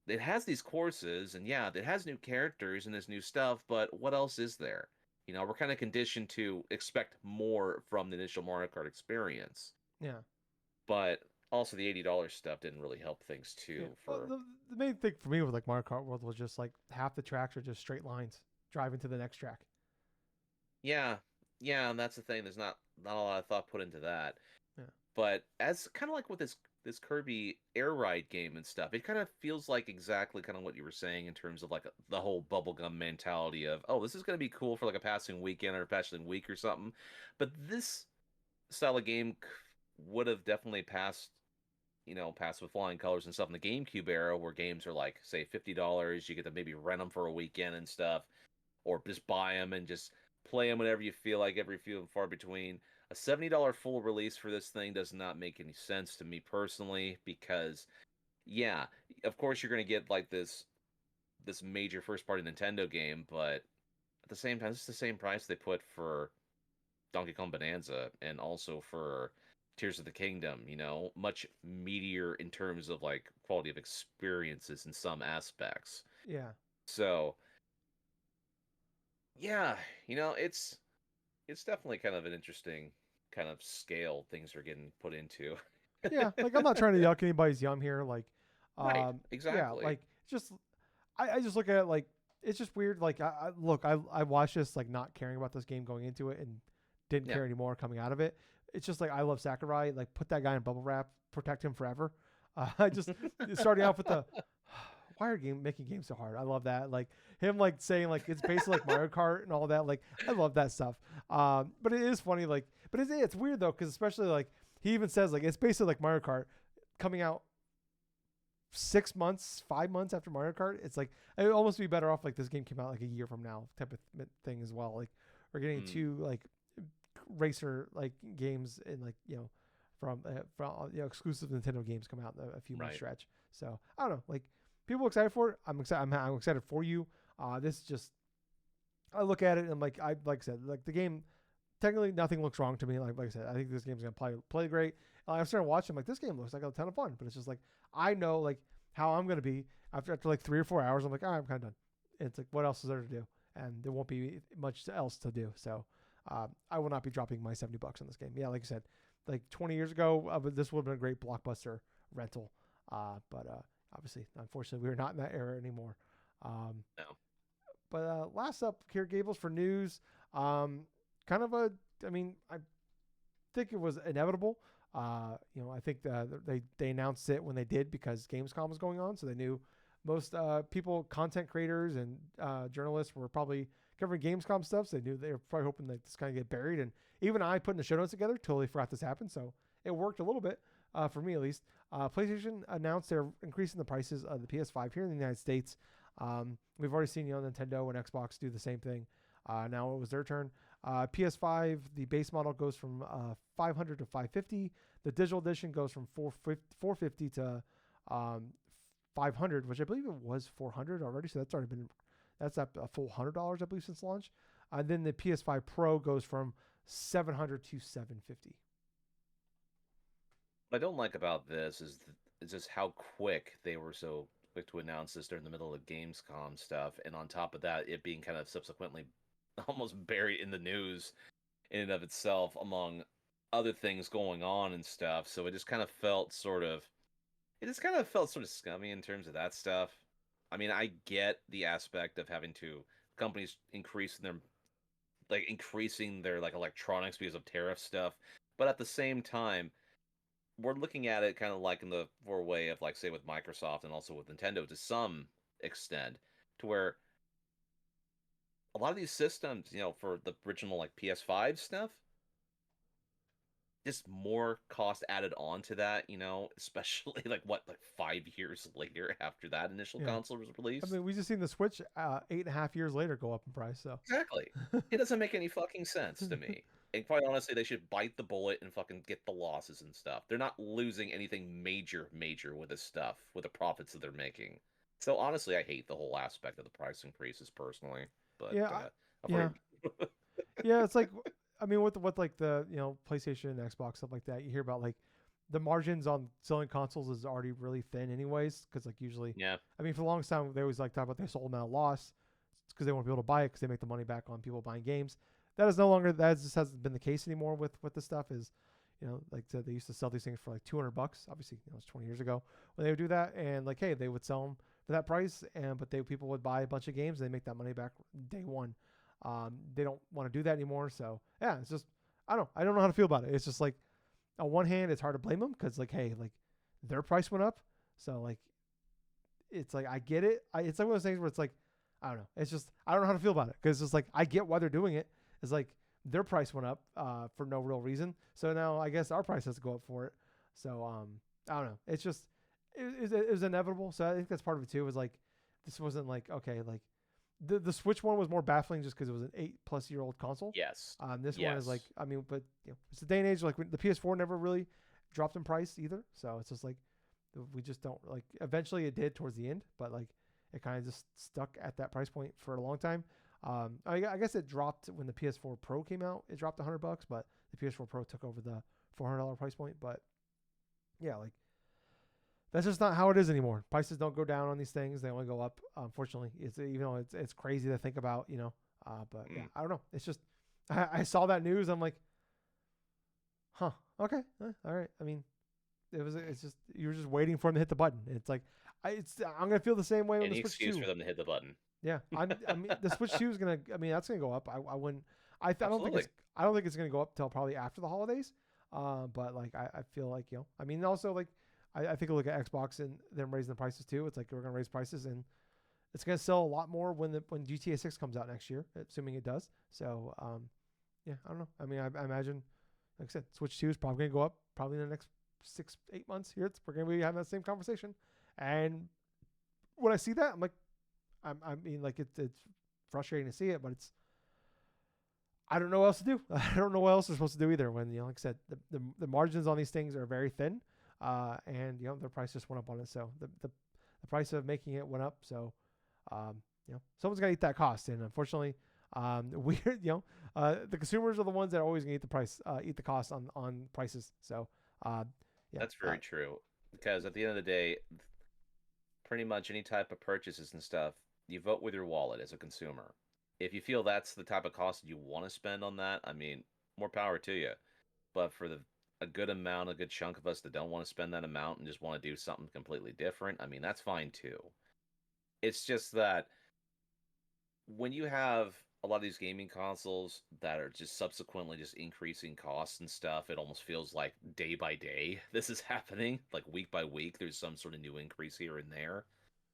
it has these courses and yeah, it has new characters and this new stuff, but what else is there? You know, we're kind of conditioned to expect more from the initial Mario Kart experience.
Yeah.
But also the $80 stuff didn't really help things too.
Well, the main thing for me with like Mario Kart World was just like half the tracks are just straight lines driving to the next track.
Yeah, and that's the thing. There's not a lot of thought put into that.
Yeah.
But as kind of like with this Kirby Air Ride game and stuff, it kind of feels like exactly kind of what you were saying in terms of like the whole bubblegum mentality of, oh, this is going to be cool for like a passing weekend or a passing week or something. But this style of game would have definitely passed with flying colors and stuff in the GameCube era where games are like, say, $50. You get to maybe rent them for a weekend and stuff, or just buy them and just play them whenever you feel like, every few and far between. A $70 full release for this thing does not make any sense to me personally because, yeah, of course you're going to get like this major first-party Nintendo game, but at the same time, it's the same price they put for Donkey Kong Bonanza and also for Tears of the Kingdom, you know, much meatier in terms of like quality of experiences in some aspects.
Yeah.
So, yeah, you know, it's definitely kind of an interesting kind of scale things are getting put into.
Yeah, like I'm not trying to yuck anybody's yum here, like
Right, exactly.
yeah, like just I just look at it like it's just weird. Like I watched this like not caring about this game going into it and didn't care anymore coming out of it. It's just like I love Sakurai. Like put that guy in bubble wrap, protect him forever. I just starting off with the why are making games so hard? I love that. Like him like saying like it's basically like Mario Kart and all that. Like I love that stuff. But it is funny. Like but it's weird though because especially like he even says like it's basically like Mario Kart coming out 5 months after Mario Kart. It's like it would almost be better off like this game came out like a year from now type of thing as well. Like we're getting two like racer like games and like from exclusive Nintendo games come out in a few months stretch. So I don't know, like people are excited for it. I'm excited. I'm excited for you. This just I look at it and I'm like I said like the game technically nothing looks wrong to me. Like I said, I think this game's gonna play great. I'm starting to watch. I'm like this game looks like a ton of fun, but it's just like I know like how I'm gonna be after like 3 or 4 hours. I'm like I'm kind of done. And it's like what else is there to do? And there won't be much else to do. So I will not be dropping my $70 on this game. Yeah, like I said, like 20 years ago, this would have been a great blockbuster rental. But obviously, unfortunately, we're not in that era anymore.
No.
But last up here, Gables, for news. I think it was inevitable. I think they announced it when they did because Gamescom was going on, so they knew most people, content creators and journalists were probably covering Gamescom stuff, so they were probably hoping that this kind of get buried. And even I, putting the show notes together, totally forgot this happened, so it worked a little bit for me at least. PlayStation announced they're increasing the prices of the PS5 here in the United States. We've already seen Nintendo and Xbox do the same thing. Now it was their turn. PS5, the base model goes from $500 to $550. The digital edition goes from $450 to $500, which I believe it was $400 already. So that's up a full $100 I believe since launch. And then the PS5 Pro goes from $700 to $750.
What I don't like about this is just how quick they were so quick to announce this during the middle of Gamescom stuff, and on top of that, it being kind of subsequently almost buried in the news in and of itself among other things going on and stuff. So it just kind of felt sort of scummy in terms of that stuff. I mean, I get the aspect of having to companies increasing their like electronics because of tariff stuff, but at the same time, we're looking at it kind of like in the way of like say with Microsoft and also with Nintendo to some extent, to where a lot of these systems, for the original like PS5 stuff, just more cost added on to that, especially like 5 years later after that initial console was released.
I mean, we just seen the Switch 8.5 years later go up in price. So
exactly, it doesn't make any fucking sense to me. And quite honestly, they should bite the bullet and fucking get the losses and stuff. They're not losing anything major with this stuff, with the profits that they're making. So honestly, I hate the whole aspect of the price increases personally. But
it's like, I mean, with like the PlayStation and Xbox stuff like that, you hear about like the margins on selling consoles is already really thin anyways, because like usually, I mean, for the longest time they always like talk about they sold them at a loss because they won't be able to buy it because they make the money back on people buying games. That just hasn't been the case anymore with this stuff. Is like I said, they used to sell these things for like $200. Obviously, it was 20 years ago when they would do that, and like, hey, they would sell them for that price, but people would buy a bunch of games and they make that money back day one. They don't want to do that anymore. So yeah, it's just I don't know how to feel about it. It's just like on one hand, it's hard to blame them because like, hey, like their price went up, so like it's like I get it. It's like one of those things where it's like I don't know. It's just I don't know how to feel about it because it's like I get why they're doing it. It's like their price went up for no real reason. So now I guess our price has to go up for it. So I don't know. It's just it was inevitable. So I think that's part of it too. It was like this wasn't like okay, like the Switch one was more baffling just because it was an 8+ year old console.
Yes.
This one is like I mean, but it's the day and age like the PS4 never really dropped in price either. So it's just like we just don't like. Eventually it did towards the end, but like it kind of just stuck at that price point for a long time. I guess it dropped when the PS4 Pro came out. It dropped $100, but the PS4 Pro took over the $400 price point. But yeah, like that's just not how it is anymore. Prices don't go down on these things; they only go up. Unfortunately, it's crazy to think about, But yeah, I don't know. It's just I saw that news. I'm like, huh, okay, all right. I mean, it's just you were just waiting for him to hit the button. It's like I'm gonna feel the same way when the
Any
Switch
excuse
2.
for them to hit the button.
Yeah, I mean the Switch 2 is gonna. I mean that's gonna go up. I wouldn't. I don't think
Absolutely.
I don't think it's gonna go up till probably after the holidays. But like I feel like I mean also like I think I look at Xbox and them raising the prices too. It's like we're gonna raise prices and it's gonna sell a lot more when GTA 6 comes out next year, assuming it does. So yeah, I don't know. I mean I imagine, like I said, Switch 2 is probably gonna go up probably in the next 6-8 months. We're gonna be having that same conversation, and when I see that, I'm like, I mean like it's frustrating to see it, but it's I don't know what else to do. I don't know what else they're supposed to do either. When like I said, the margins on these things are very thin, and their price just went up on it. So the price of making it went up. So someone's got to eat that cost, and unfortunately, the consumers are the ones that are always gonna eat the cost on prices. So yeah,
That's very true. Because at the end of the day, pretty much any type of purchases and stuff, you vote with your wallet as a consumer. If you feel that's the type of cost you want to spend on that, I mean, more power to you. But for a good amount, a good chunk of us that don't want to spend that amount and just want to do something completely different, I mean, that's fine too. It's just that when you have a lot of these gaming consoles that are just subsequently just increasing costs and stuff, it almost feels like day by day this is happening. Like week by week, there's some sort of new increase here and there.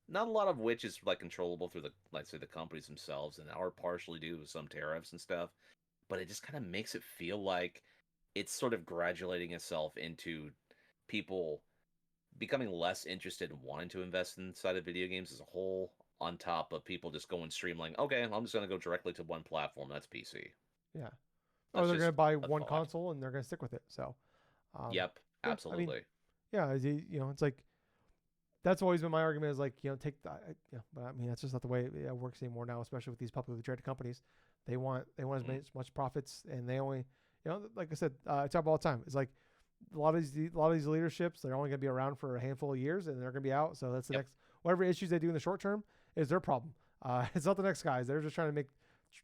Not a lot of which is like controllable through the, like say, the companies themselves, and are partially due to some tariffs and stuff. But it just kind of makes it feel like it's sort of graduating itself into people becoming less interested in wanting to invest inside of video games as a whole, on top of people just going streamlining. Okay, I'm just going to go directly to one platform. That's PC.
yeah. Or
That's
they're
just
gonna buy
a
one
thought.
console and they're gonna stick with it. So
Yep,
yeah, I mean
absolutely.
yeah, it's like that's always been my argument is like take the but I mean that's just not the way it works anymore now, especially with these publicly traded companies. They want as much profits, and they only like I said, I talk about all the time. It's like a lot of these leaderships, they're only going to be around for a handful of years and they're going to be out. So that's the next whatever issues they do in the short term is their problem. It's not the next guys. They're just trying to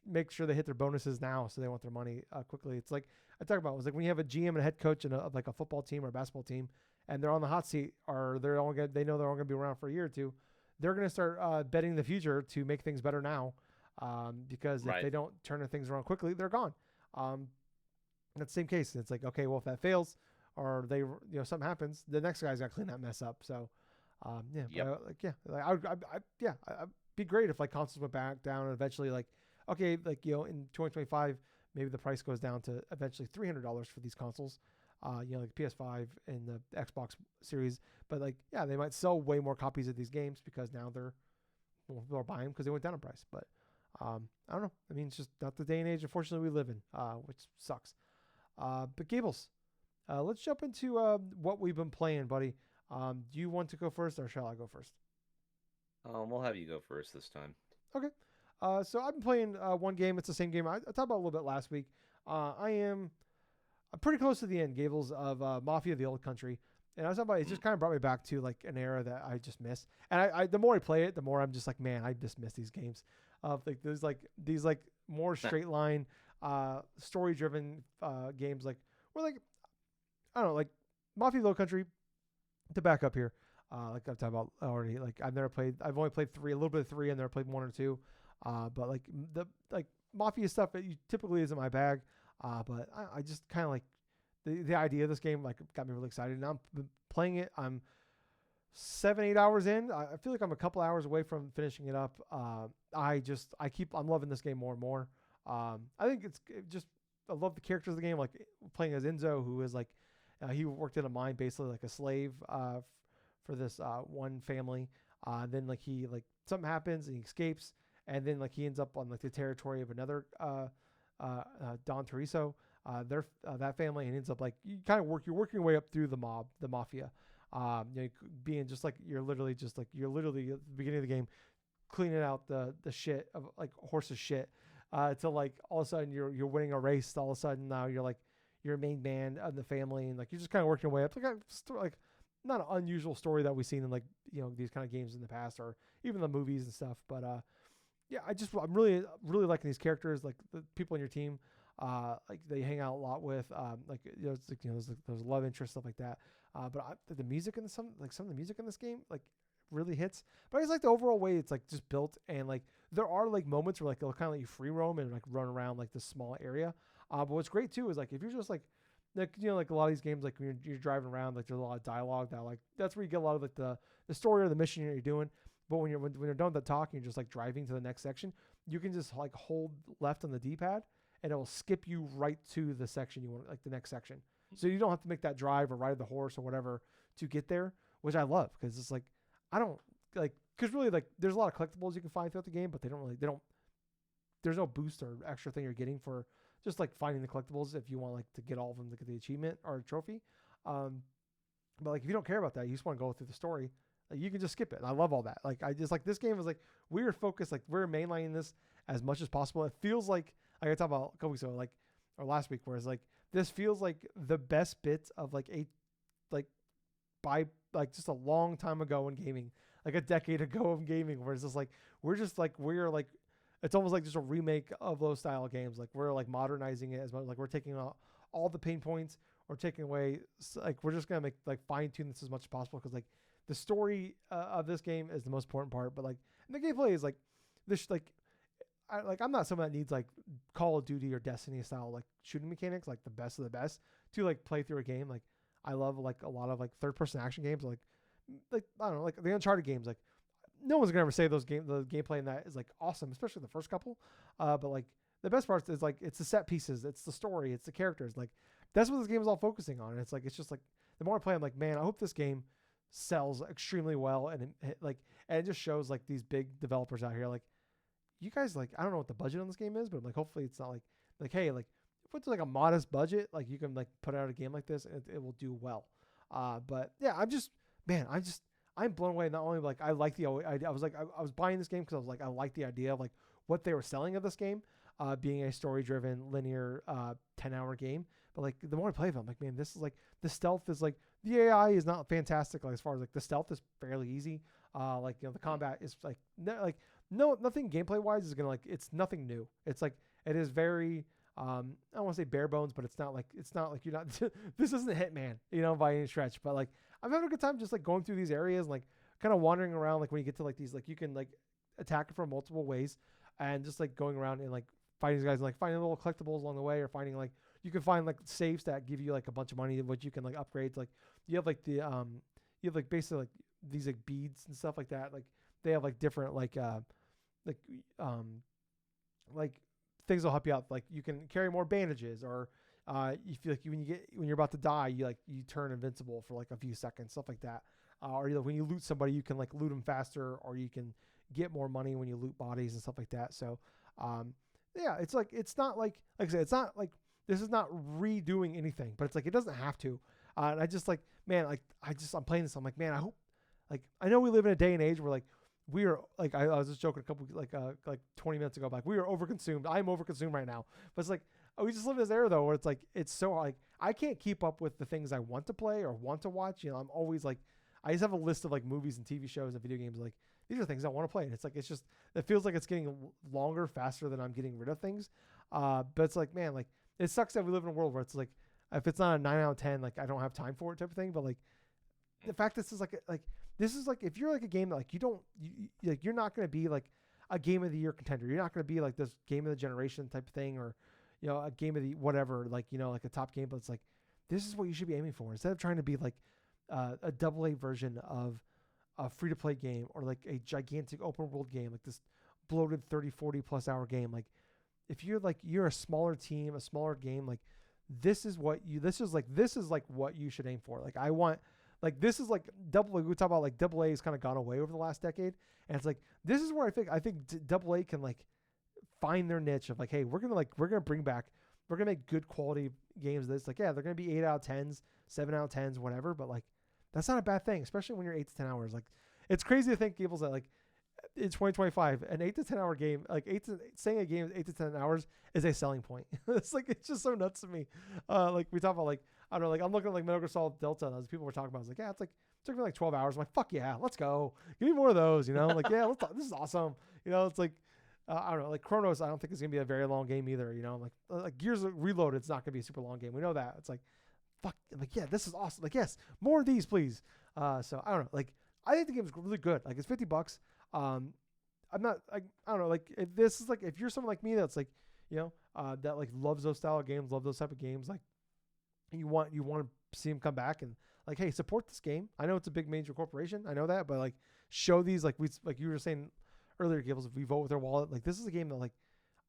make sure they hit their bonuses now, so they want their money quickly. It's like I talk about. It was like when you have a GM and a head coach and like a football team or a basketball team, and they're on the hot seat, or they know they're all going to be around for a year or two. They're going to start betting the future to make things better now, because if they don't turn things around quickly, they're gone. That's the same case. It's like, okay, well, if that fails or they something happens, the next guy's got to clean that mess up. So I'd be great if like consoles went back down and eventually like, okay, like in 2025 maybe the price goes down to eventually $300 for these consoles, like PS5 and the Xbox Series. But like they might sell way more copies of these games because now people are buying them because they went down in price. But I don't know. I mean, it's just not the day and age unfortunately we live in, which sucks. But Gables, let's jump into what we've been playing, buddy. Do you want to go first, or shall I go first?
We'll have you go first this time.
Okay. So I've been playing one game. It's the same game I talked about a little bit last week. I'm pretty close to the end, Gables, of Mafia The Old Country. And I was talking about it just kind of brought me back to like an era that I just missed. And I the more I play it, the more I'm just like, man, I just miss these games. Like there's like these like more straight line, story driven games like where like I don't know, like Mafia The Old Country. To back up here, like I've talked about already, like I've only played a little bit of 3, and never played 1 or 2. But like the Mafia stuff, it typically isn't my bag. But I just kind of like the idea of this game, like got me really excited. And I'm playing it. I'm 7-8 hours in. I feel like I'm a couple hours away from finishing it up. I'm loving this game more and more. I think I love the characters of the game, like playing as Enzo, who is like, he worked in a mine, basically like a slave for this one family. Then like something happens and he escapes, and then like he ends up on like the territory of another Don Teresa, that family, and ends up like you're working your way up through the mafia, being just like you're literally at the beginning of the game cleaning out the shit of like horses shit, to like all of a sudden you're winning a race. All of a sudden now you're a main man of the family, and like you're just kind of working your way up. Like not an unusual story that we've seen in like these kind of games in the past, or even the movies and stuff. But I'm really liking these characters, like the people in your team. Like they hang out a lot with, like it's like there's love interest, stuff like that. But the music and some of the music in this game like really hits. But I just like the overall way it's like just built, and like there are like moments where like it'll kind of let you free roam and like run around like this small area. But what's great too is like if you're just like like a lot of these games, like when you're driving around, like there's a lot of dialogue that like that's where you get a lot of like the story or the mission you're doing. But when you're done with the talking, you're just like driving to the next section. You can just like hold left on the D-pad, and it will skip you right to the section you want, like the next section. So you don't have to make that drive or ride the horse or whatever to get there, which I love because it's like I don't like because really like there's a lot of collectibles you can find throughout the game, but they don't. There's no boost or extra thing you're getting for just like finding the collectibles if you want like to get all of them to get the achievement or a trophy. But like if you don't care about that, you just want to go through the story, like you can just skip it. And I love all that. Like I just like this game is like we're focused, like we're mainlining this as much as possible. It feels like I talked about a couple weeks ago, like or last week, where it's like this feels like the best bits of like by like just a long time ago in gaming, like a decade ago of gaming, where it's just like we're like it's almost like just a remake of those style games. Like we're like modernizing it as much, like we're taking out all the pain points or taking away, like we're just gonna make like fine tune this as much as possible because like the story of this game is the most important part, but like and the gameplay is like this I'm not someone that needs like Call of Duty or Destiny style like shooting mechanics, like the best of the best to like play through a game. Like I love like a lot of like third person action games, like I don't know, like the Uncharted games. Like no one's gonna ever say the gameplay in that is like awesome, especially the first couple. But like the best part is like it's the set pieces, it's the story, it's the characters. Like that's what this game is all focusing on. And it's like it's just like the more I play, I'm like, man, I hope this game sells extremely well, and it just shows like these big developers out here, like you guys, like I don't know what the budget on this game is, but like hopefully it's not like hey, like if it's like a modest budget, like you can like put out a game like this and it will do well. But yeah, I'm blown away. Not only like I like the idea, I was buying this game because I was like I like the idea of like what they were selling of this game, being a story driven linear 10-hour game. But like the more I play it, I'm like, man, this is like the stealth is like the AI is not fantastic. Like as far as like the stealth is fairly easy. Like the combat is like nothing gameplay wise is gonna like it's nothing new. It's like it is very I don't want to say bare bones, but it's not like you're not this isn't Hitman, by any stretch. But like I'm having a good time just like going through these areas and like kind of wandering around. Like when you get to like these, like you can like attack it from multiple ways and just like going around and like fighting these guys and like finding little collectibles along the way, or finding like you can find like safes that give you like a bunch of money which you can like upgrade. Like you have like the you have like basically like these like beads and stuff like that. Like they have like different like things will help you out. Like you can carry more bandages, or you feel like when you're about to die, you turn invincible for like a few seconds, stuff like that. Or when you loot somebody, you can like loot them faster, or you can get more money when you loot bodies and stuff like that. So yeah, it's like it's not like I said, it's not like this is not redoing anything, but it's like it doesn't have to. And I just like, man, like I'm playing this. I'm like, man, I hope, like I know we live in a day and age where like we are like I was just joking a couple like 20 minutes ago, like we are overconsumed. I'm overconsumed right now, but it's like we just live in this era though where it's like it's so like I can't keep up with the things I want to play or want to watch. I'm always like I just have a list of like movies and TV shows and video games. Like these are things I want to play, and it's like it's just it feels like it's getting longer faster than I'm getting rid of things. But it's like, man, like it sucks that we live in a world where it's like if it's not a 9 out of 10, like I don't have time for it type of thing. But like the fact this is like this is like if you're like a game that like you're not going to be like a game of the year contender. You're not going to be like this game of the generation type of thing, or a game of the whatever, like like a top game. But it's like this is what you should be aiming for instead of trying to be like a AA version of a free to play game, or like a gigantic open world game, like this bloated 30-40 plus hour game. Like if you're a smaller team, a smaller game, like this is what you should aim for. Like I want. Like this is like we talk about like AA has kind of gone away over the last decade, and it's like this is where I think AA can like find their niche of like, hey, we're gonna make good quality games. That's like, yeah, they're gonna be 8 out of 10s, 7 out of 10s, whatever. But like that's not a bad thing, especially when you're 8 to 10 hours. Like it's crazy to think, Gables, that like in 2025, an 8 to 10 hour game, like saying a game is 8 to 10 hours is a selling point. It's like it's just so nuts to me. Like we talk about like. I don't know, like I'm looking at like Metal Gear Solid Delta, as people were talking about. I was like, yeah, it took me like 12 hours. I'm like, fuck yeah, let's go. Give me more of those, Like, yeah, this is awesome. It's like, I don't know, like Chronos, I don't think it's going to be a very long game either, Like Gears Reloaded, it's not going to be a super long game. We know that. It's like, fuck, I'm like, yeah, this is awesome. Like, yes, more of these, please. So I don't know, like I think the game's really good. Like it's $50. I'm not like I don't know like if this is like if you're someone like me that's like that like loves those style of games, love those type of games, like you want to see them come back and like hey support this game. I know it's a big major corporation, I know that, but like show these like you were saying earlier, Gables, if we vote with our wallet, like this is a game that like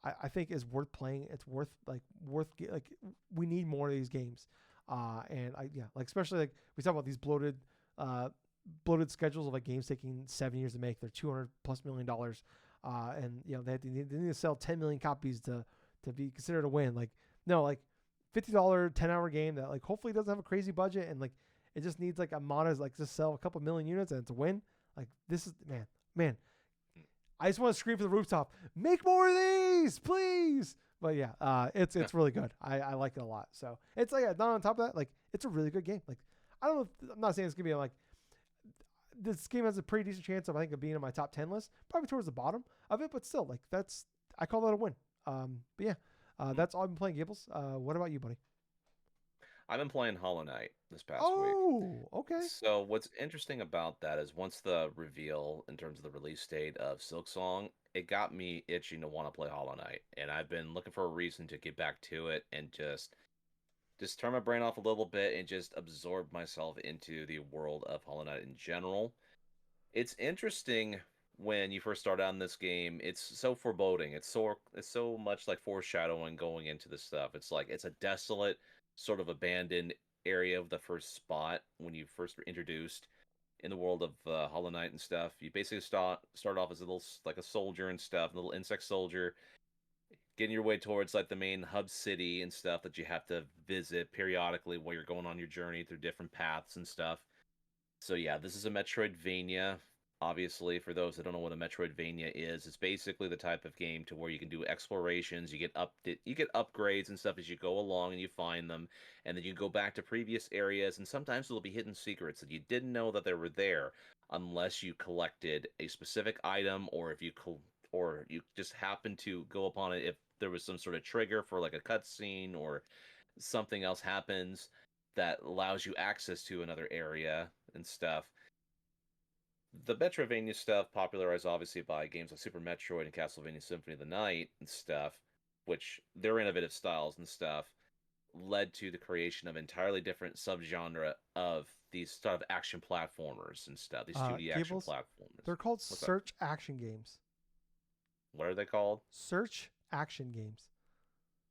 I think is worth playing. It's worth we need more of these games. And like especially like we talk about these bloated schedules of like games taking 7 years to make. They're $200+ million, and they need to sell 10 million copies to be considered a win. Like no, like $50 10-hour game that like hopefully doesn't have a crazy budget and like it just needs like a modest like just sell a couple million units and it's a win. Like this is man. I just want to scream from the rooftop, make more of these, please. But yeah, it's really good. I like it a lot. So it's like not on top of that, like it's a really good game. Like I don't know, I'm not saying it's gonna be like this game has a pretty decent chance of I think of being in my top 10 list, probably towards the bottom of it, but still like I call that a win. But yeah, that's all I've been playing, Gables. What about you, buddy?
I've been playing Hollow Knight this past week.
Oh, okay.
So what's interesting about that is once the reveal in terms of the release date of Silksong, it got me itching to want to play Hollow Knight, and I've been looking for a reason to get back to it and just turn my brain off a little bit and just absorb myself into the world of Hollow Knight in general. It's interesting when you first start out in this game. It's so foreboding. It's so much like foreshadowing going into this stuff. It's like it's a desolate, sort of abandoned area of the first spot when you first were introduced in the world of Hollow Knight and stuff. You basically start off as a little like a soldier and stuff, a little insect soldier, getting your way towards like the main hub city and stuff that you have to visit periodically while you're going on your journey through different paths and stuff. So yeah, this is a Metroidvania. Obviously, for those that don't know what a Metroidvania is, it's basically the type of game to where you can do explorations, you get upgrades and stuff as you go along and you find them, and then you go back to previous areas, and sometimes there'll be hidden secrets that you didn't know that they were there unless you collected a specific item, or or you just happen to go upon it if there was some sort of trigger for like a cutscene or something else happens that allows you access to another area and stuff. The Metrovania stuff, popularized obviously by games like Super Metroid and Castlevania Symphony of the Night and stuff, which their innovative styles and stuff led to the creation of entirely different subgenre of these sort of action platformers and stuff. These 2D action
Gables,
platformers.
they're called
What's that?
search action games.
What are they called?
Search action games.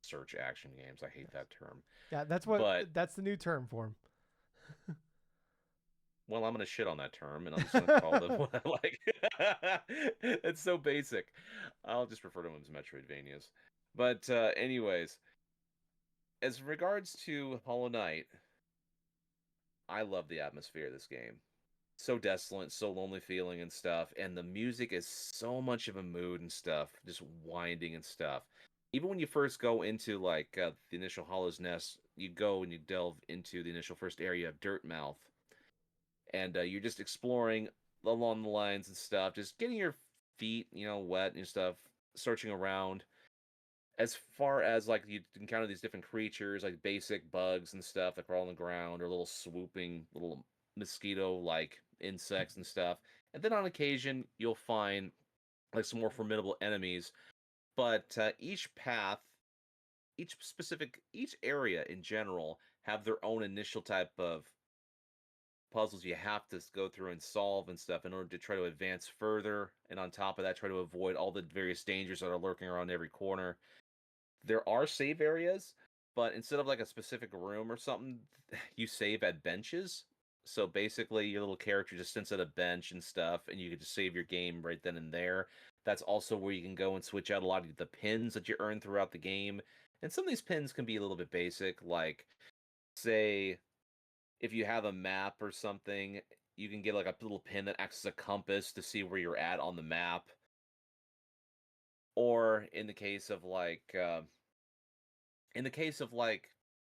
Search action games. I hate
Yes.
that term.
Yeah,
But
that's the new term for them.
well, I'm gonna shit on that term, and I'm just gonna call them what I like. It's so basic. I'll just refer to them as Metroidvanias. But anyways, as regards to Hollow Knight, I love the atmosphere of this game. So desolate, so lonely feeling and stuff, and the music is so much of a mood and stuff, just winding and stuff. Even when you first go into like the initial Hollow's Nest, you go and you delve into the initial first area of Dirtmouth, and you're just exploring along the lines and stuff, just getting your feet, wet and stuff, searching around. As far as like you encounter these different creatures, like basic bugs and stuff that crawl on the ground, or little swooping little mosquito-like insects and stuff, and then on occasion you'll find like some more formidable enemies. But each area in general have their own initial type of puzzles you have to go through and solve and stuff in order to try to advance further. And on top of that, try to avoid all the various dangers that are lurking around every corner. There are save areas, but instead of like a specific room or something, you save at benches. So basically, your little character just sits at a bench and stuff, and you can just save your game right then and there. That's also where you can go and switch out a lot of the pins that you earn throughout the game. And some of these pins can be a little bit basic, like, say, if you have a map or something, you can get like a little pin that acts as a compass to see where you're at on the map. Or in the case of like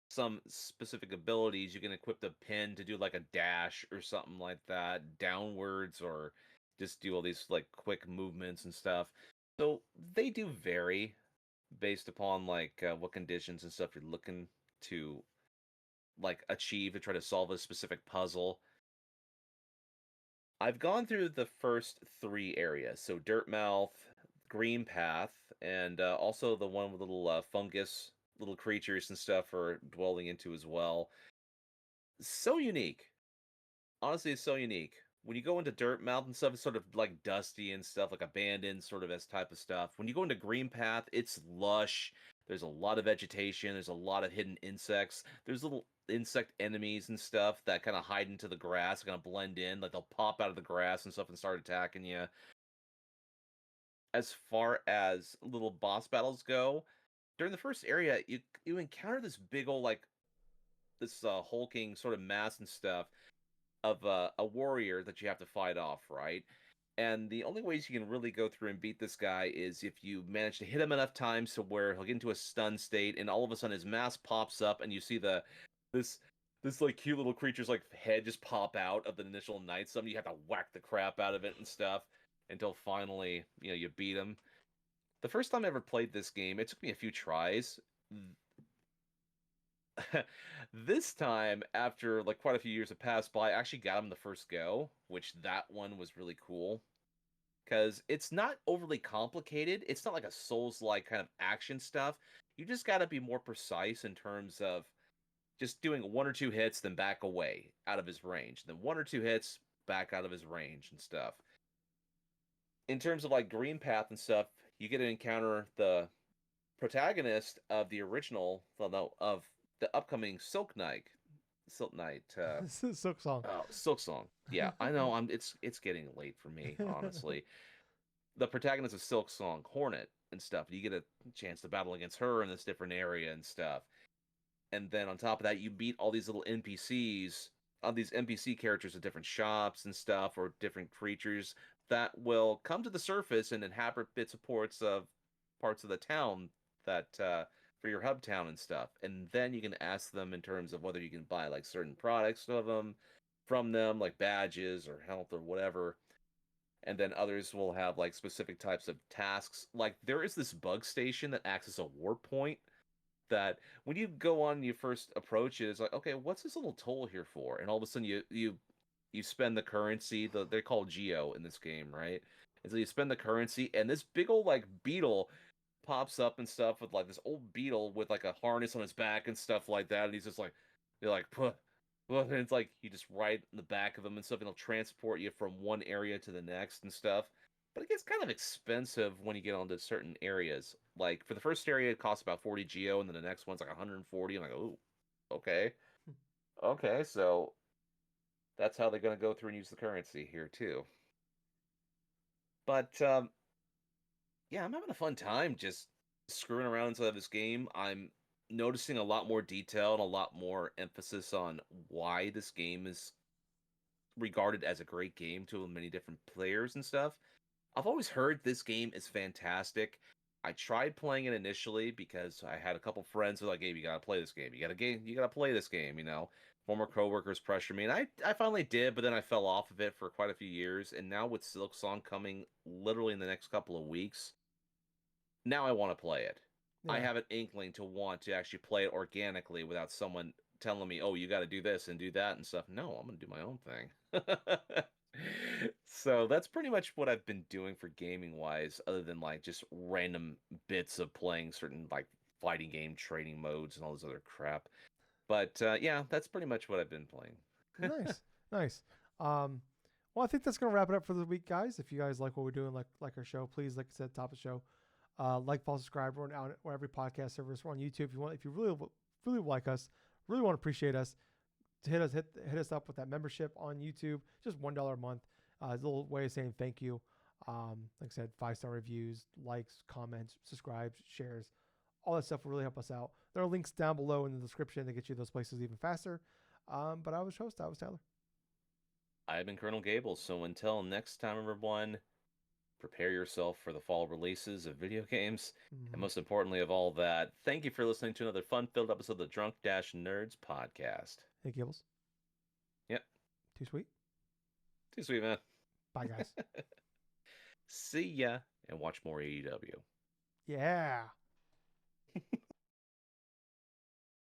some specific abilities, you can equip the pin to do like a dash or something like that, downwards, or just do all these like quick movements and stuff. So they do vary based upon like what conditions and stuff you're looking to like achieve to try to solve a specific puzzle. I've gone through the first 3 areas, so Dirtmouth, Green Path, and also the one with little fungus, little creatures and stuff are dwelling into as well. So unique. Honestly, it's so unique. When you go into Dirtmouth and stuff, it's sort of like dusty and stuff, like abandoned sort of as type of stuff. When you go into Green Path, it's lush. There's a lot of vegetation. There's a lot of hidden insects. There's little insect enemies and stuff that kind of hide into the grass, kind of blend in. Like they'll pop out of the grass and stuff and start attacking you. As far as little boss battles go, during the first area, you encounter this big old like this hulking sort of mass and stuff of a warrior that you have to fight off, right? And the only ways you can really go through and beat this guy is if you manage to hit him enough times to where he'll get into a stun state, and all of a sudden his mask pops up, and you see this this like cute little creature's like head just pop out of the initial night summon. You have to whack the crap out of it and stuff until finally you beat him. The first time I ever played this game, it took me a few tries. This time, after like quite a few years have passed by, I actually got him the first go, which that one was really cool because it's not overly complicated. It's not like a Souls-like kind of action stuff. You just got to be more precise in terms of just doing 1 or 2 hits, then back away out of his range, then 1 or 2 hits back out of his range and stuff. In terms of like Green Path and stuff, you get to encounter the protagonist of the original, well, no, of the upcoming Silk Knight.
Silksong.
Oh, Silksong. Yeah, I know. It's getting late for me, honestly. The protagonist of Silksong, Hornet and stuff. You get a chance to battle against her in this different area and stuff. And then on top of that, you meet all these little NPCs, all these NPC characters at different shops and stuff, or different creatures that will come to the surface and inhabit bits of parts of the town that for your hub town and stuff. And then you can ask them in terms of whether you can buy like certain products from them, like badges or health or whatever. And then others will have like specific types of tasks. Like there is this bug station that acts as a warp point that when you go on and you first approach it, it's like, okay, what's this little toll here for? And all of a sudden you spend the currency. They're called Geo in this game, right? And so you spend the currency, and this big old like beetle pops up and stuff with like this old beetle with like a harness on his back and stuff like that, and he's just like, they're like, puh. Well, and it's like you just ride in the back of him and stuff, and he'll transport you from one area to the next and stuff. But it gets kind of expensive when you get onto certain areas. Like for the first area, it costs about 40 geo, and then the next one's like 140. I'm like, oh, okay, okay, so that's how they're gonna go through and use the currency here too. But yeah, I'm having a fun time just screwing around inside this game. I'm noticing a lot more detail and a lot more emphasis on why this game is regarded as a great game to many different players and stuff. I've always heard this game is fantastic. I tried playing it initially because I had a couple friends who were like, "Hey, you gotta play this game. You gotta play this game." Former coworkers pressured me, and I finally did, but then I fell off of it for quite a few years. And now with Silksong coming literally in the next couple of weeks, now I want to play it. I
Yeah.
have an inkling to want to actually play it organically without someone telling me, "Oh, you got to do this and do that and stuff." No, I'm gonna do my own thing. So that's pretty much what I've been doing for gaming wise, other than like just random bits of playing certain like fighting game training modes and all this other crap. But yeah, that's pretty much what I've been playing.
Nice. Nice. Um, well, I think that's gonna wrap it up for the week, guys. If you guys like what we're doing, like our show, please, like I said, top of the show, like, follow, subscribe. We're on every podcast service. We're on YouTube. If you really like us, really want to appreciate us, to hit us up with that membership on YouTube. Just $1 a month. It's a little way of saying thank you. Like I said, 5-star reviews, likes, comments, subscribes, shares, all that stuff will really help us out. There are links down below in the description to get you those places even faster. But I was host. I was Tyler.
I've been Colonel Gables, so until next time, everyone, prepare yourself for the fall releases of video games. And
Mm-hmm.
most importantly of all that, thank you for listening to another fun-filled episode of the Drunk-Nerds podcast.
Hey, Gables.
Yep,
Too sweet.
too sweet, man.
Bye, guys.
See ya, and watch more AEW.
Yeah.